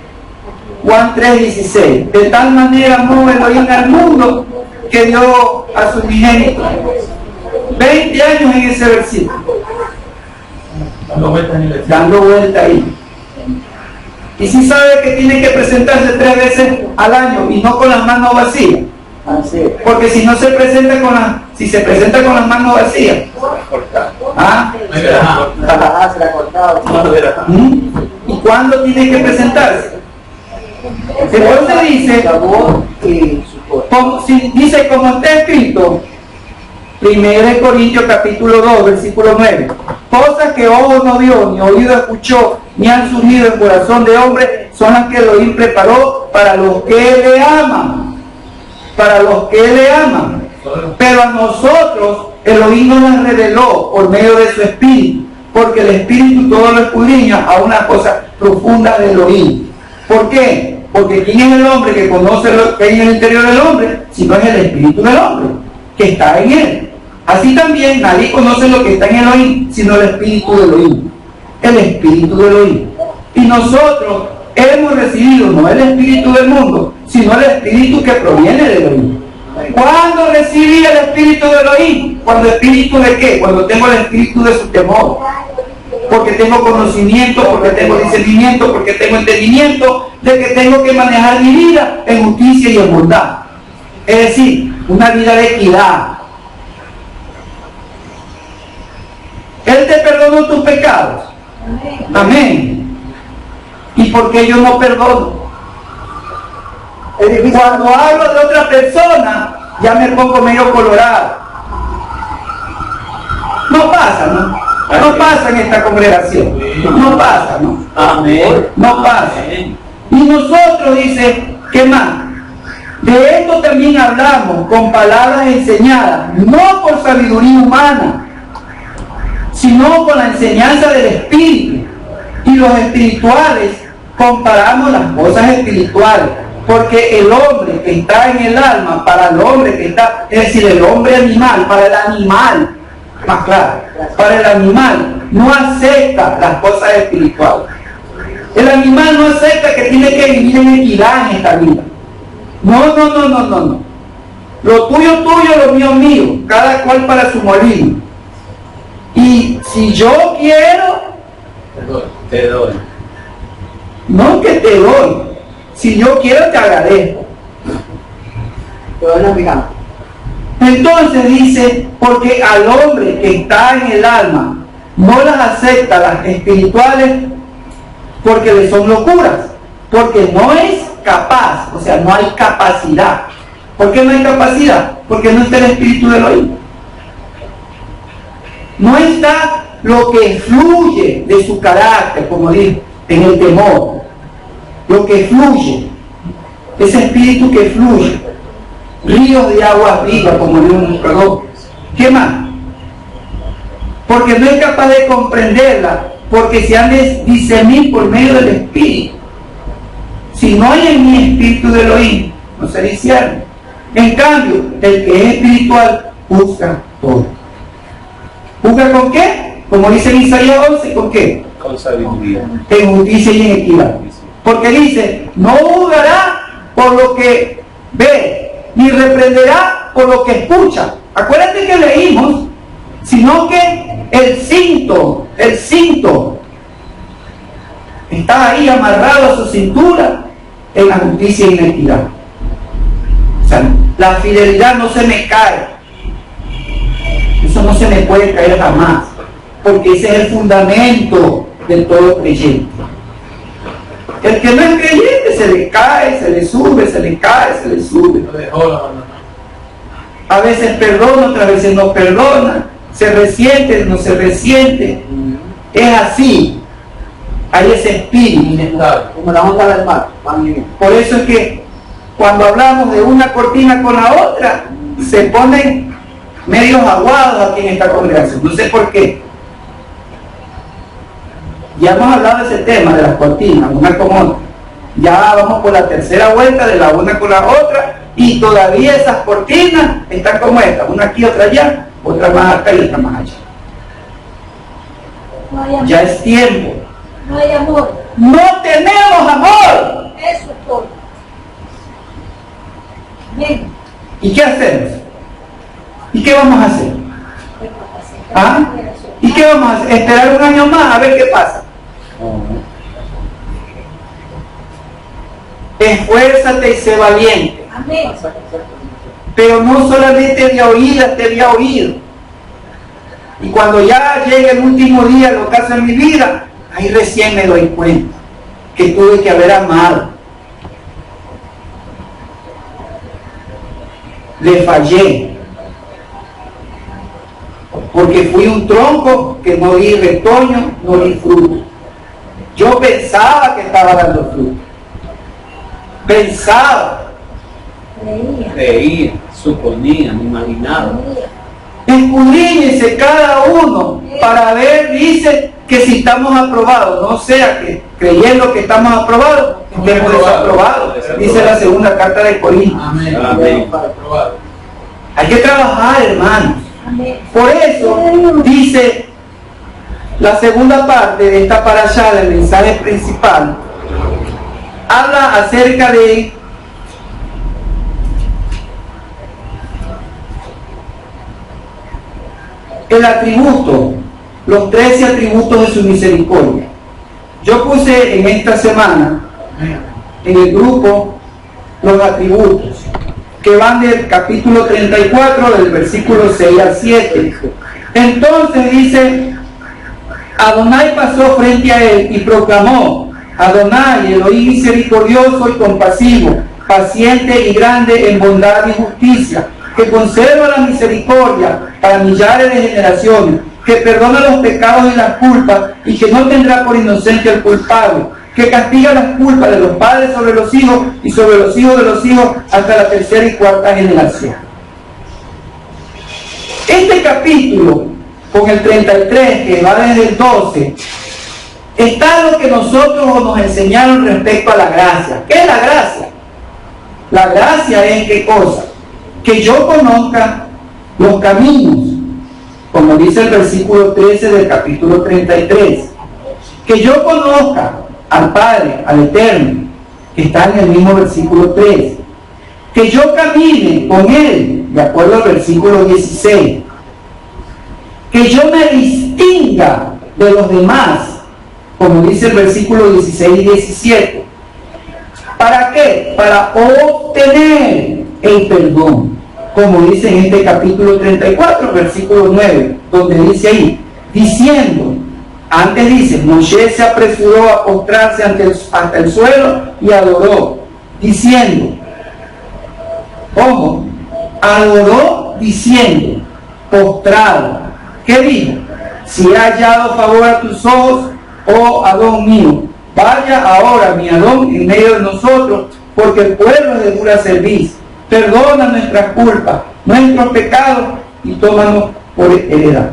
Juan 3:16. De tal manera amó Elohim al mundo que dio a su unigénito. 20 años en ese versículo. Dando vuelta ahí. Y si sabe que tiene que presentarse 3 veces al año y no con las manos vacías. Así es. Porque si no se presenta si se presenta con las manos vacías, ¿ah? Ajá, se la ha cortado. ¿Y cuándo tiene que presentarse? Entonces dice, Sabor y su corte. dice como está escrito, 1 Corintios capítulo 2, versículo 9, cosas que ojo no vio, ni oído escuchó, ni han surgido en corazón de hombre, son las que Elohim preparó para los que le aman. Para los que le aman. Pero a nosotros Elohim nos las reveló por medio de su espíritu, porque el espíritu todo lo escudriña a una cosa profunda de Elohim. ¿Por qué? Porque ¿quién es el hombre que conoce lo que hay en el interior del hombre? Si no es el espíritu del hombre, que está en él. Así también nadie conoce lo que está en Elohim, sino el espíritu de Elohim. El espíritu de Elohim. Y nosotros hemos recibido no el espíritu del mundo, sino el espíritu que proviene de Elohim. ¿Cuándo recibí el espíritu de Elohim? ¿Cuando espíritu de qué? Cuando tengo el espíritu de su temor. Porque tengo conocimiento, porque tengo discernimiento, porque tengo entendimiento de que tengo que manejar mi vida en justicia y en bondad. Es decir, una vida de equidad. Él te perdonó tus pecados. Amén. ¿Y por qué yo no perdono? Cuando hablo de otra persona, ya me pongo medio colorado. No pasa, ¿no? No pasa en esta congregación. No pasa, ¿no? Amén. No pasa. Y nosotros, dice, ¿qué más? De esto también hablamos con palabras enseñadas, no por sabiduría humana, sino con la enseñanza del Espíritu. Y los espirituales comparamos las cosas espirituales, porque el hombre que está en el alma, para el hombre que está, es decir, el hombre animal, para el animal, más claro, para el animal no acepta las cosas espirituales. El animal no acepta que tiene que vivir en equidad en esta vida. No. Lo tuyo, lo mío, mío, cada cual para su molino. Y si yo quiero, Te doy. no que te doy, si yo quiero te agradezco. Pero no, fijamos. Entonces dice, porque al hombre que está en el alma no las acepta las espirituales porque le son locuras, porque no es capaz, o sea, no hay capacidad. ¿Por qué no hay capacidad? Porque no está el espíritu de Elohim. No está lo que fluye de su carácter, como digo, en el temor. Lo que fluye, ese espíritu que fluye, ríos de agua viva, como dijo un buscador. ¿Qué más? Porque no es capaz de comprenderla, porque se han de discernir por medio del espíritu. Si no hay en mi espíritu de Elohim, no se discierne. En cambio, el que es espiritual juzga todo. ¿Juzga con qué? Como dice en Isaías 11, ¿con qué? Con sabiduría. En justicia y en equidad. Porque dice, no juzgará por lo que ve, ni reprenderá por lo que escucha. Acuérdate que leímos, sino que el cinto está ahí amarrado a su cintura en la justicia y en la equidad. O sea, la fidelidad no se me cae. Eso no se me puede caer jamás, porque ese es el fundamento del todo creyente. El que no es creyente se le cae, se le sube, se le cae, se le sube. A veces perdona, otras veces no perdona, se resiente, no se resiente. Es así. Hay ese espíritu. Como la onda del mar. Por eso es que cuando hablamos de una cortina con la otra, se ponen medios aguados aquí en esta congregación. No sé por qué. Ya hemos hablado de ese tema de las cortinas, una con otra. Ya vamos por la tercera vuelta de la una con la otra y todavía esas cortinas están como esta, una aquí, otra allá, otra más acá y otra más allá. No hay amor. Ya es tiempo. No hay amor. ¡No tenemos amor! Eso es todo. Bien. ¿Y qué hacemos? ¿Y qué vamos a hacer? ¿Ah? ¿Y qué vamos a hacer? ¿Esperar un año más a ver qué pasa? Esfuérzate y sé valiente. Amén. pero no solamente de oídas te había oído. Y cuando ya llega el último día, el ocaso en mi vida, ahí recién me doy cuenta que tuve que haber amado. Le fallé, porque fui un tronco que no di retoño, no di fruto. Yo pensaba que estaba dando fruto, pensaba, Creía, suponía, me imaginaba. escudriñense cada uno para ver, dice, que si estamos aprobados, no sea que creyendo que estamos aprobados, estemos desaprobados, dice la segunda carta de Corintios. Amén. Hay que trabajar, hermanos. Por eso dice la segunda parte de esta parashá, del mensaje principal, habla acerca de el atributo, los 13 atributos de su misericordia. Yo puse en esta semana en el grupo los atributos que van del capítulo 34, del versículo 6 al 7. Entonces dice: Adonai pasó frente a él y proclamó: Adonai, Elohim misericordioso y compasivo, paciente y grande en bondad y justicia, que conserva la misericordia para millares de generaciones, que perdona los pecados y las culpas, y que no tendrá por inocente al culpable, que castiga las culpas de los padres sobre los hijos y sobre los hijos de los hijos hasta la tercera y cuarta generación. Este capítulo, con el 33, que va desde el 12, está lo que nosotros nos enseñaron respecto a la gracia. ¿Qué es la gracia? La gracia es ¿qué cosa? Que yo conozca los caminos, como dice el versículo 13 del capítulo 33. Que yo conozca al Padre, al Eterno, que está en el mismo versículo 3. Que yo camine con Él, de acuerdo al versículo 16. Que yo me distinga de los demás, como dice el versículo 16 y 17. ¿Para qué? Para obtener el perdón, como dice en este capítulo 34, versículo 9, donde dice ahí, diciendo, antes dice, Moshe se apresuró a postrarse hasta el suelo y adoró, diciendo, ojo, adoró diciendo, postrado. ¿Qué dijo? Si he hallado favor a tus ojos, oh Adón mío, vaya ahora mi Adón en medio de nosotros, porque el pueblo es de dura cerviz. Perdona nuestras culpas, nuestros pecados, y tómanos por heredad.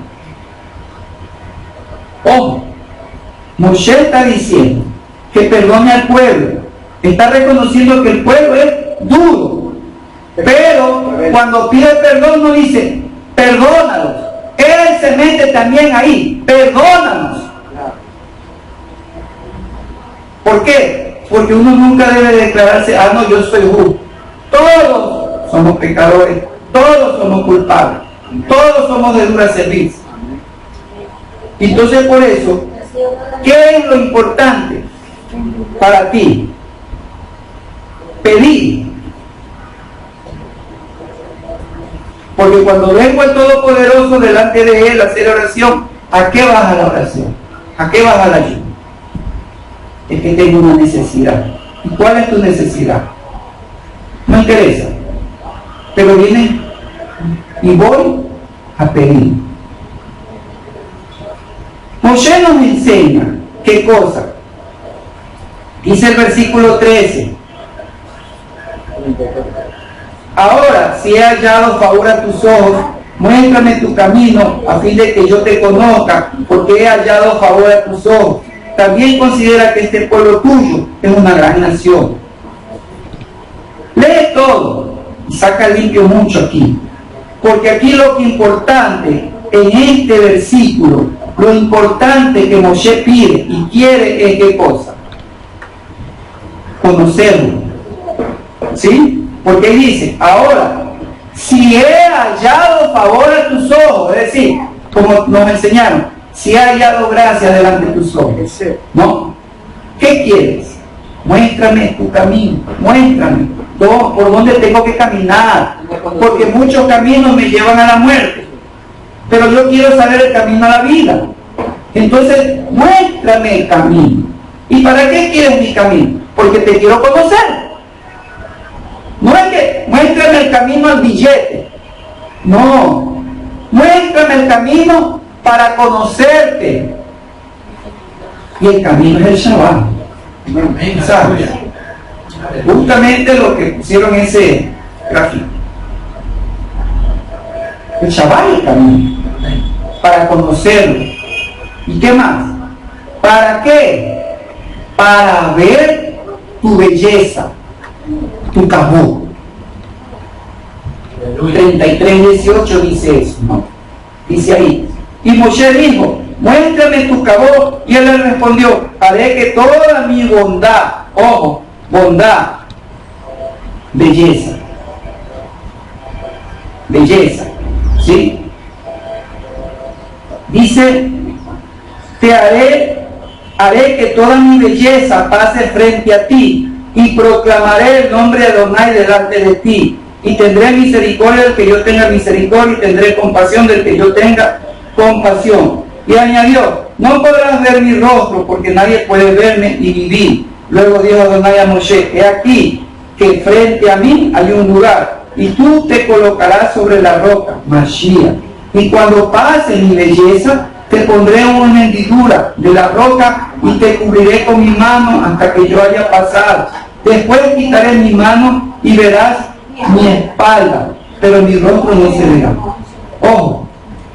Ojo, Moshe está diciendo que perdone al pueblo. Está reconociendo que el pueblo es duro. Pero cuando pide perdón no dice, perdónalos. Él se mete también ahí, perdónanos. ¿Por qué? Porque uno nunca debe declararse, no, yo soy justo. Todos somos pecadores, todos somos culpables, todos somos de dura cerviz. Entonces, por eso, ¿qué es lo importante para ti? Pedir. Porque cuando vengo al Todopoderoso delante de Él a hacer oración, ¿a qué vas a la oración? ¿A qué vas a la ayuda? Es que tengo una necesidad. ¿Y cuál es tu necesidad? No interesa. Pero viene y voy a pedir. Moshe nos enseña qué cosa. Dice el versículo 13. Ahora, si he hallado favor a tus ojos, muéstrame tu camino a fin de que yo te conozca, porque he hallado favor a tus ojos. También considera que este pueblo tuyo es una gran nación. Lee todo y saca limpio mucho aquí, porque aquí lo importante en este versículo, lo importante que Moshe pide y quiere es ¿qué cosa? Conocerlo. ¿Sí? Porque dice, ahora, si he hallado favor a tus ojos, es decir, como nos enseñaron, si he hallado gracia delante de tus ojos, ¿no? ¿Qué quieres? muéstrame tu camino, muéstrame por dónde tengo que caminar, porque muchos caminos me llevan a la muerte, pero yo quiero saber el camino a la vida. Entonces, muéstrame el camino. ¿Y para qué quieres mi camino? Porque te quiero conocer. No es que muéstrame el camino al billete, no, muéstrame el camino para conocerte. Y el camino es el Shabbat. ¿Sabes? Justamente lo que pusieron en ese gráfico. El Shabbat es el camino para conocerlo. ¿Y qué más? ¿Para qué? Para ver tu belleza, tu cabot. 33:18 dice eso, ¿no? Dice ahí. Y Moshe dijo, muéstrame tu cabot. Y él le respondió, haré que toda mi bondad, ojo, bondad, belleza, ¿sí? Dice, haré que toda mi belleza pase frente a ti, y proclamaré el nombre de Adonai delante de ti, y tendré misericordia del que yo tenga misericordia, y tendré compasión del que yo tenga compasión. Y añadió, no podrás ver mi rostro, porque nadie puede verme y vivir. Luego dijo Adonai a Moshe, he aquí que frente a mí hay un lugar, y tú te colocarás sobre la roca, Mashiach, y cuando pase mi belleza, te pondré una hendidura de la roca y te cubriré con mi mano hasta que yo haya pasado. Después quitaré mi mano y verás mi espalda, pero mi rostro no se verá. Ojo,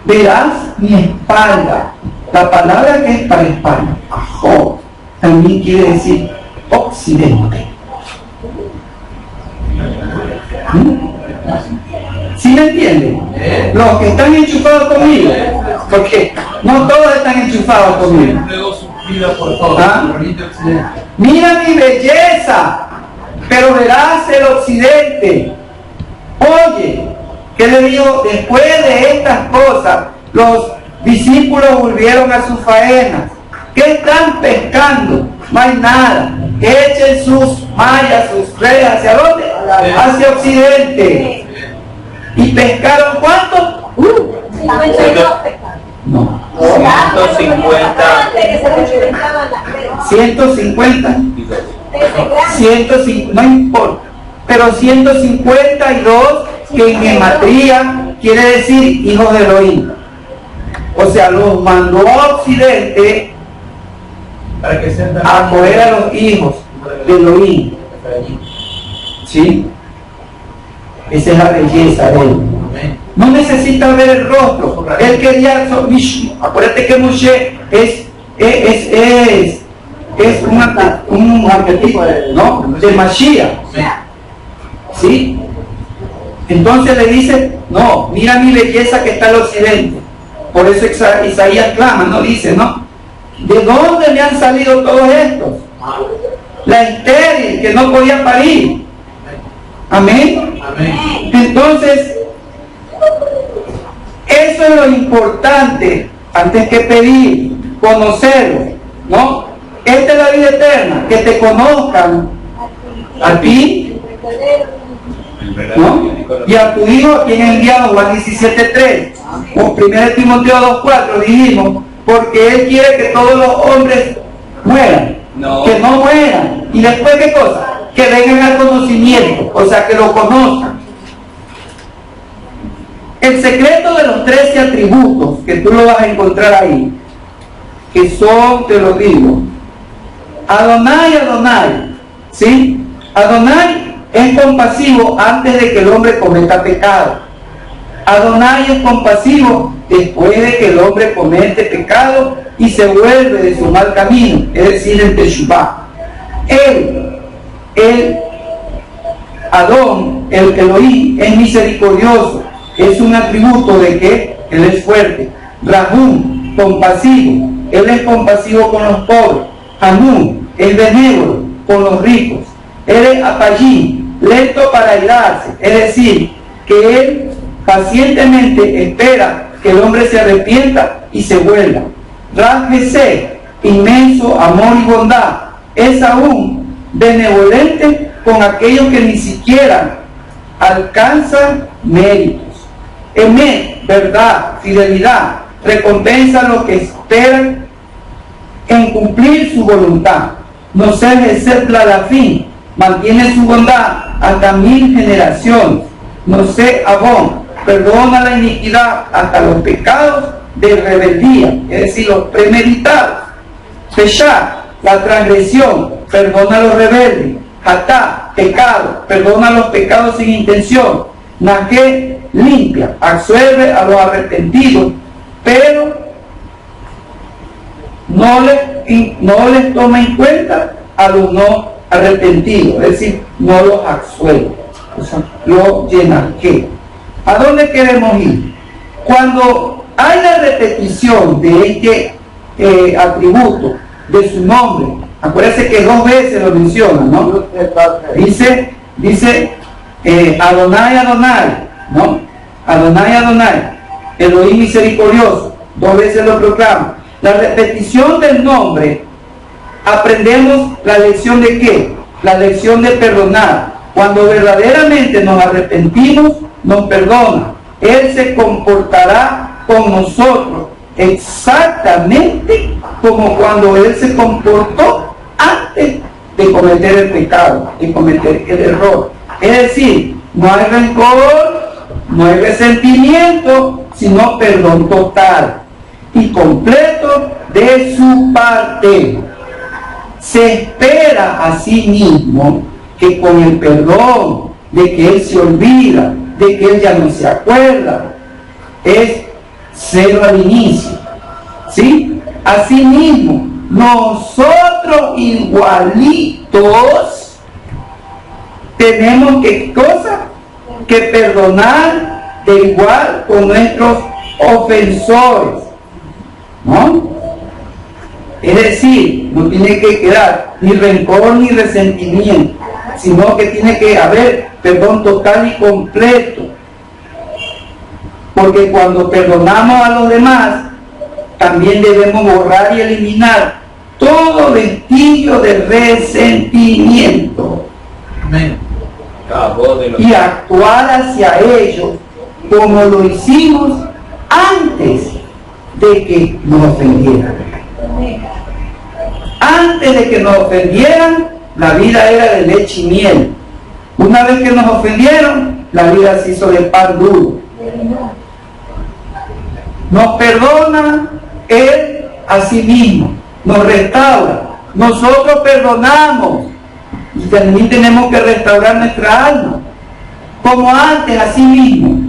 verás mi espalda. La palabra que es para espalda, ajo, también quiere decir occidente. ¿Sí me entienden? Los que están enchufados conmigo, porque no todos están enchufados conmigo. ¿Ah? Mira mi belleza, pero verás el occidente. Oye, ¿qué le digo? Después de estas cosas, los discípulos volvieron a sus faenas. ¿Qué están pescando? No hay nada. Echen sus mallas, sus redes, ¿hacia dónde? Hacia occidente. ¿Y pescaron cuánto? 52 pescados. No. 150. 150, no importa. Pero 152 que en gematría quiere decir hijos de Elohim. O sea, los mandó a occidente a coger a los hijos de Elohim. ¿Sí? Esa es la belleza de él. No necesita ver el rostro. Él quería, acuérdate que Moshe es un arquetipo, ¿no? De Mashiach. ¿Sí? Entonces le dice, no, mira mi belleza que está al occidente. Por eso Isaías clama, ¿no? Dice, ¿no? ¿De dónde me han salido todos estos? La estéril que no podía parir. Amén. Amén. Entonces, eso es lo importante antes que pedir, conocerlo, ¿no? Esta es la vida eterna, que te conozcan a ti, ¿no? Y a tu hijo, a quien he enviado, Juan 17:3, o 1 Timoteo 2:4, dijimos, porque Él quiere que todos los hombres mueran, que no mueran. ¿Y después qué cosa? Que vengan al conocimiento, o sea, que lo conozcan. El secreto de los 13 atributos, que tú lo vas a encontrar ahí, que son, te lo digo, Adonai, ¿sí? Adonai es compasivo antes de que el hombre cometa pecado. Adonai es compasivo después de que el hombre comete pecado y se vuelve de su mal camino, es decir, en Teshuvah. El Adón, el Elohim, es misericordioso, es un atributo de que Él es fuerte. Rahum, compasivo, Él es compasivo con los pobres. Hanun, es benévolo con los ricos. Él es apayín, lento para irarse, es decir, que Él pacientemente espera que el hombre se arrepienta y se vuelva. Rajese, inmenso amor y bondad. Esaú, benevolentes con aquellos que ni siquiera alcanzan méritos. Emet, verdad, fidelidad, recompensa a los que esperan en cumplir su voluntad. No se ejercer la fin, mantiene su bondad hasta 1000 generaciones. No se abón, perdona la iniquidad hasta los pecados de rebeldía, es decir, los premeditados. Fechar, la transgresión, perdona a los rebeldes. Hatá, pecado, perdona los pecados sin intención. Naqué, limpia, absuelve a los arrepentidos, pero no les toma en cuenta a los no arrepentidos, es decir, no los absuelve. O sea, lo llenaré. ¿A dónde queremos ir? Cuando hay la repetición de este atributo, de su nombre, acuérdense que 2 veces lo menciona, ¿no? Dice Adonai, Adonai, ¿no? Adonai, Adonai, Elohim misericordioso, 2 veces lo proclama. La repetición del nombre, aprendemos la lección de ¿qué? La lección de perdonar. Cuando verdaderamente nos arrepentimos, nos perdona. Él se comportará con nosotros exactamente como cuando Él se comportó antes de cometer el pecado, de cometer el error. Es decir, no hay rencor, no hay resentimiento, sino perdón total y completo de su parte. Se espera a sí mismo que con el perdón de que Él se olvida, de que Él ya no se acuerda, es cero al inicio, ¿sí? Asimismo, nosotros igualitos tenemos que perdonar de igual con nuestros ofensores, ¿no? Es decir, no tiene que quedar ni rencor ni resentimiento, sino que tiene que haber perdón total y completo. Porque cuando perdonamos a los demás, también debemos borrar y eliminar todo vestigio de resentimiento. Amén. Y actuar hacia ellos como lo hicimos antes de que nos ofendieran. Antes de que nos ofendieran, la vida era de leche y miel. Una vez que nos ofendieron, la vida se hizo de pan duro. Nos perdona Él a sí mismo, nos restaura. Nosotros perdonamos y también tenemos que restaurar nuestra alma, como antes a sí mismo,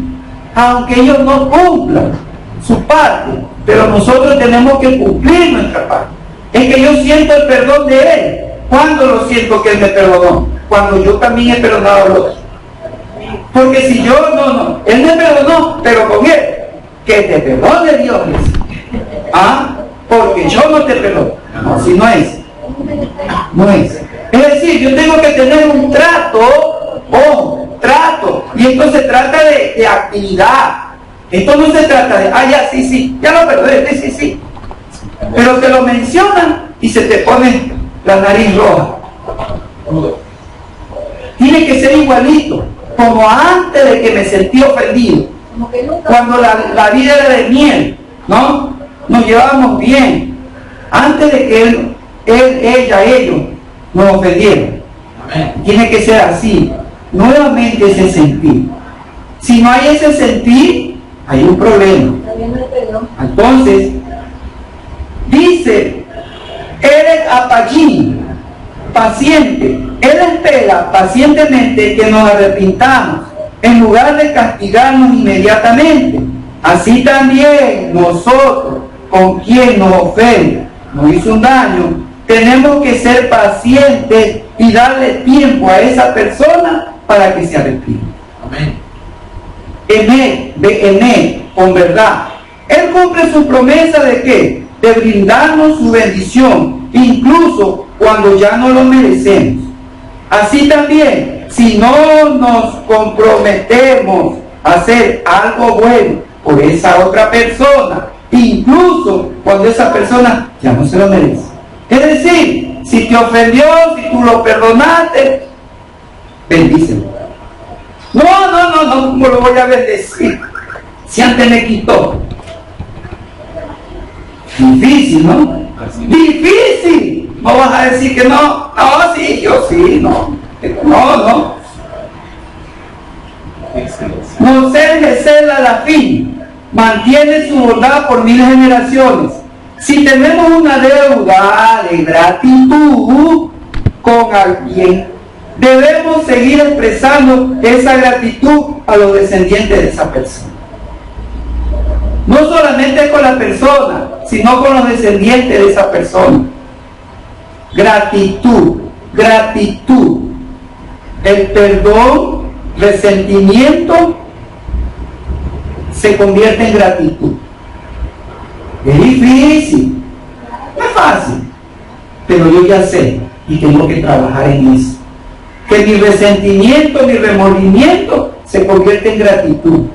aunque ellos no cumplan su parte, pero nosotros tenemos que cumplir nuestra parte. Es que yo siento el perdón de Él. ¿Cuándo lo siento que Él me perdonó? Cuando yo también he perdonado a los otros. Porque si yo Él me perdonó, pero con Él, que te perdone Dios. Porque yo no te perdono. No, si no es. No es. Es decir, yo tengo que tener un trato, trato. Y esto se trata de actividad. Esto no se trata de, ya, sí, ya lo perdoné, sí. Pero te lo mencionan y se te pone la nariz roja. Tiene que ser igualito, como antes de que me sentí ofendido. Cuando la vida era de miel, ¿no? Nos llevábamos bien. Antes de que ellos nos ofendieran. Tiene que ser así. Nuevamente ese sentir. Si no hay ese sentir, hay un problema. Entonces, dice, eres apallín, paciente. Él espera pacientemente que nos arrepintamos, en lugar de castigarnos inmediatamente. Así también nosotros, con quien nos ofende, nos hizo un daño, tenemos que ser pacientes y darle tiempo a esa persona para que se arrepienta. Amén. Ené, con verdad. Él cumple su promesa de ¿qué? De brindarnos su bendición, incluso cuando ya no lo merecemos. Así también, si no nos comprometemos a hacer algo bueno por esa otra persona, incluso cuando esa persona ya no se lo merece. Es decir, si te ofendió, si tú lo perdonaste, bendícelo. No, ¿cómo lo voy a bendecir? Si antes me quitó. Difícil, ¿no? Difícil. No vas a decir que no. No, sí, yo sí, no. No. Moisés Gesela la fin mantiene su bondad por 1000 generaciones. Si tenemos una deuda de gratitud con alguien, debemos seguir expresando esa gratitud a los descendientes de esa persona. No solamente con la persona, sino con los descendientes de esa persona. Gratitud. El perdón, resentimiento, se convierte en gratitud. Es difícil, no es fácil, pero yo ya sé y tengo que trabajar en eso. Que mi resentimiento, mi remordimiento se convierte en gratitud.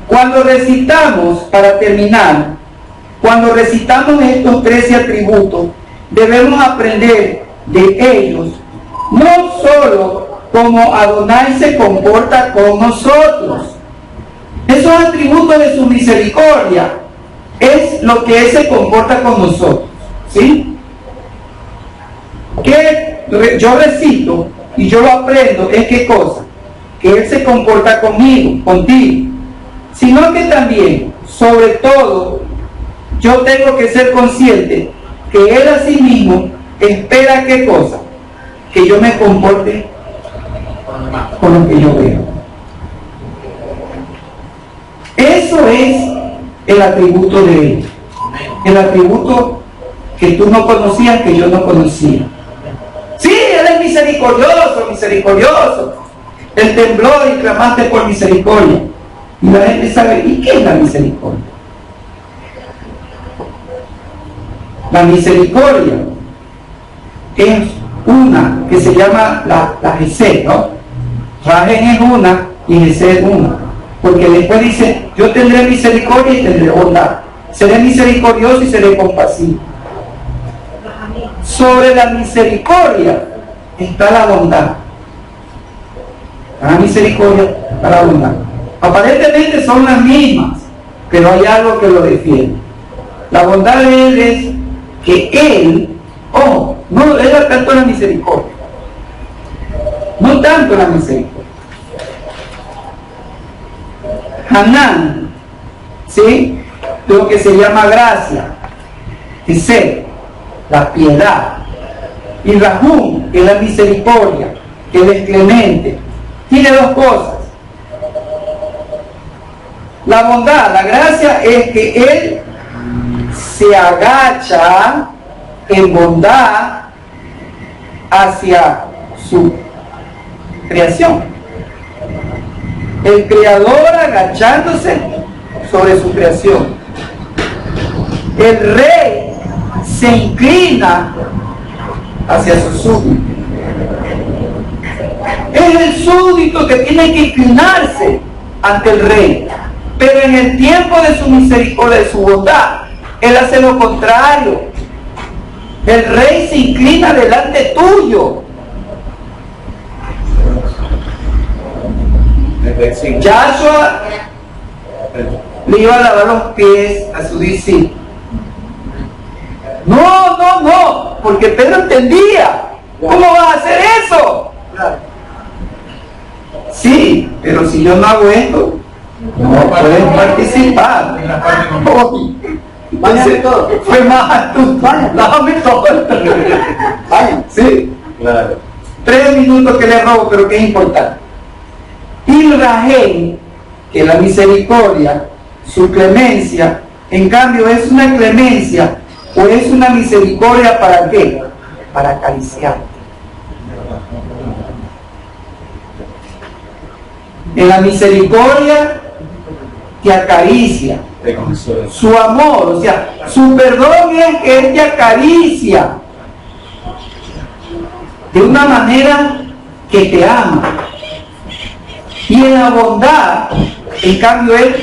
Cuando recitamos, para terminar, cuando recitamos estos 13 atributos, debemos aprender de ellos, no solo como Adonai se comporta con nosotros. Esos atributos de su misericordia es lo que Él se comporta con nosotros, ¿sí? Que yo recito y yo lo aprendo, ¿es qué cosa? Que Él se comporta conmigo, contigo, sino que también, sobre todo, yo tengo que ser consciente que Él a sí mismo espera ¿qué cosa? Que yo me comporte con lo que yo veo. Eso es el atributo de Él. El atributo que tú no conocías, que yo no conocía. Sí, Él es misericordioso. Él tembló y clamaste por misericordia. Y la gente sabe, ¿y qué es la misericordia? La misericordia es una que se llama la Gesed, ¿no? Rajen es una y Gesed es una. Porque después dice, yo tendré misericordia y tendré bondad. Seré misericordioso y seré compasivo. Sobre la misericordia está la bondad. La misericordia está la bondad. Aparentemente son las mismas, pero hay algo que lo defiende. La bondad de Él es que Él, no era tanto la misericordia. No tanto la misericordia. Hanán, ¿sí? Lo que se llama gracia, Gesed, la piedad. Y Rahum, que es la misericordia, que Él es clemente. Tiene dos cosas. La bondad, la gracia es que Él se agacha en bondad hacia su creación. El Creador agachándose sobre su creación. El Rey se inclina hacia su súbdito. Es el súbdito que tiene que inclinarse ante el Rey. Pero en el tiempo de su misericordia, de su bondad, Él hace lo contrario. El Rey se inclina delante tuyo. Yahshua le iba a lavar los pies a su discípulo. No, porque Pedro entendía. ¿Cómo vas a hacer eso? Sí, pero si yo no hago esto, no pueden participar. Váyanse todos. Fue más astuto. Lávame todo. Vayan. Sí. Claro. 3 minutos que le robo, pero que es importante. Y Rahel, que la misericordia, su clemencia, en cambio es una clemencia o es una misericordia ¿para qué? Para acariciarte. En la misericordia te acaricia. Su amor, o sea, su perdón es que Él te acaricia de una manera que te ama. Y en la bondad, en cambio, Él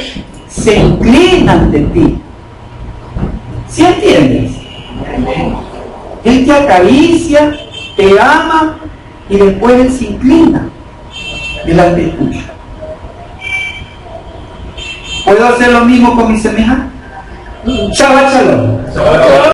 se inclina ante ti. ¿Sí entiendes? Él te acaricia, te ama y después Él se inclina delante tuyo. ¿Puedo hacer lo mismo con mi semejante? Shabbat Shalom.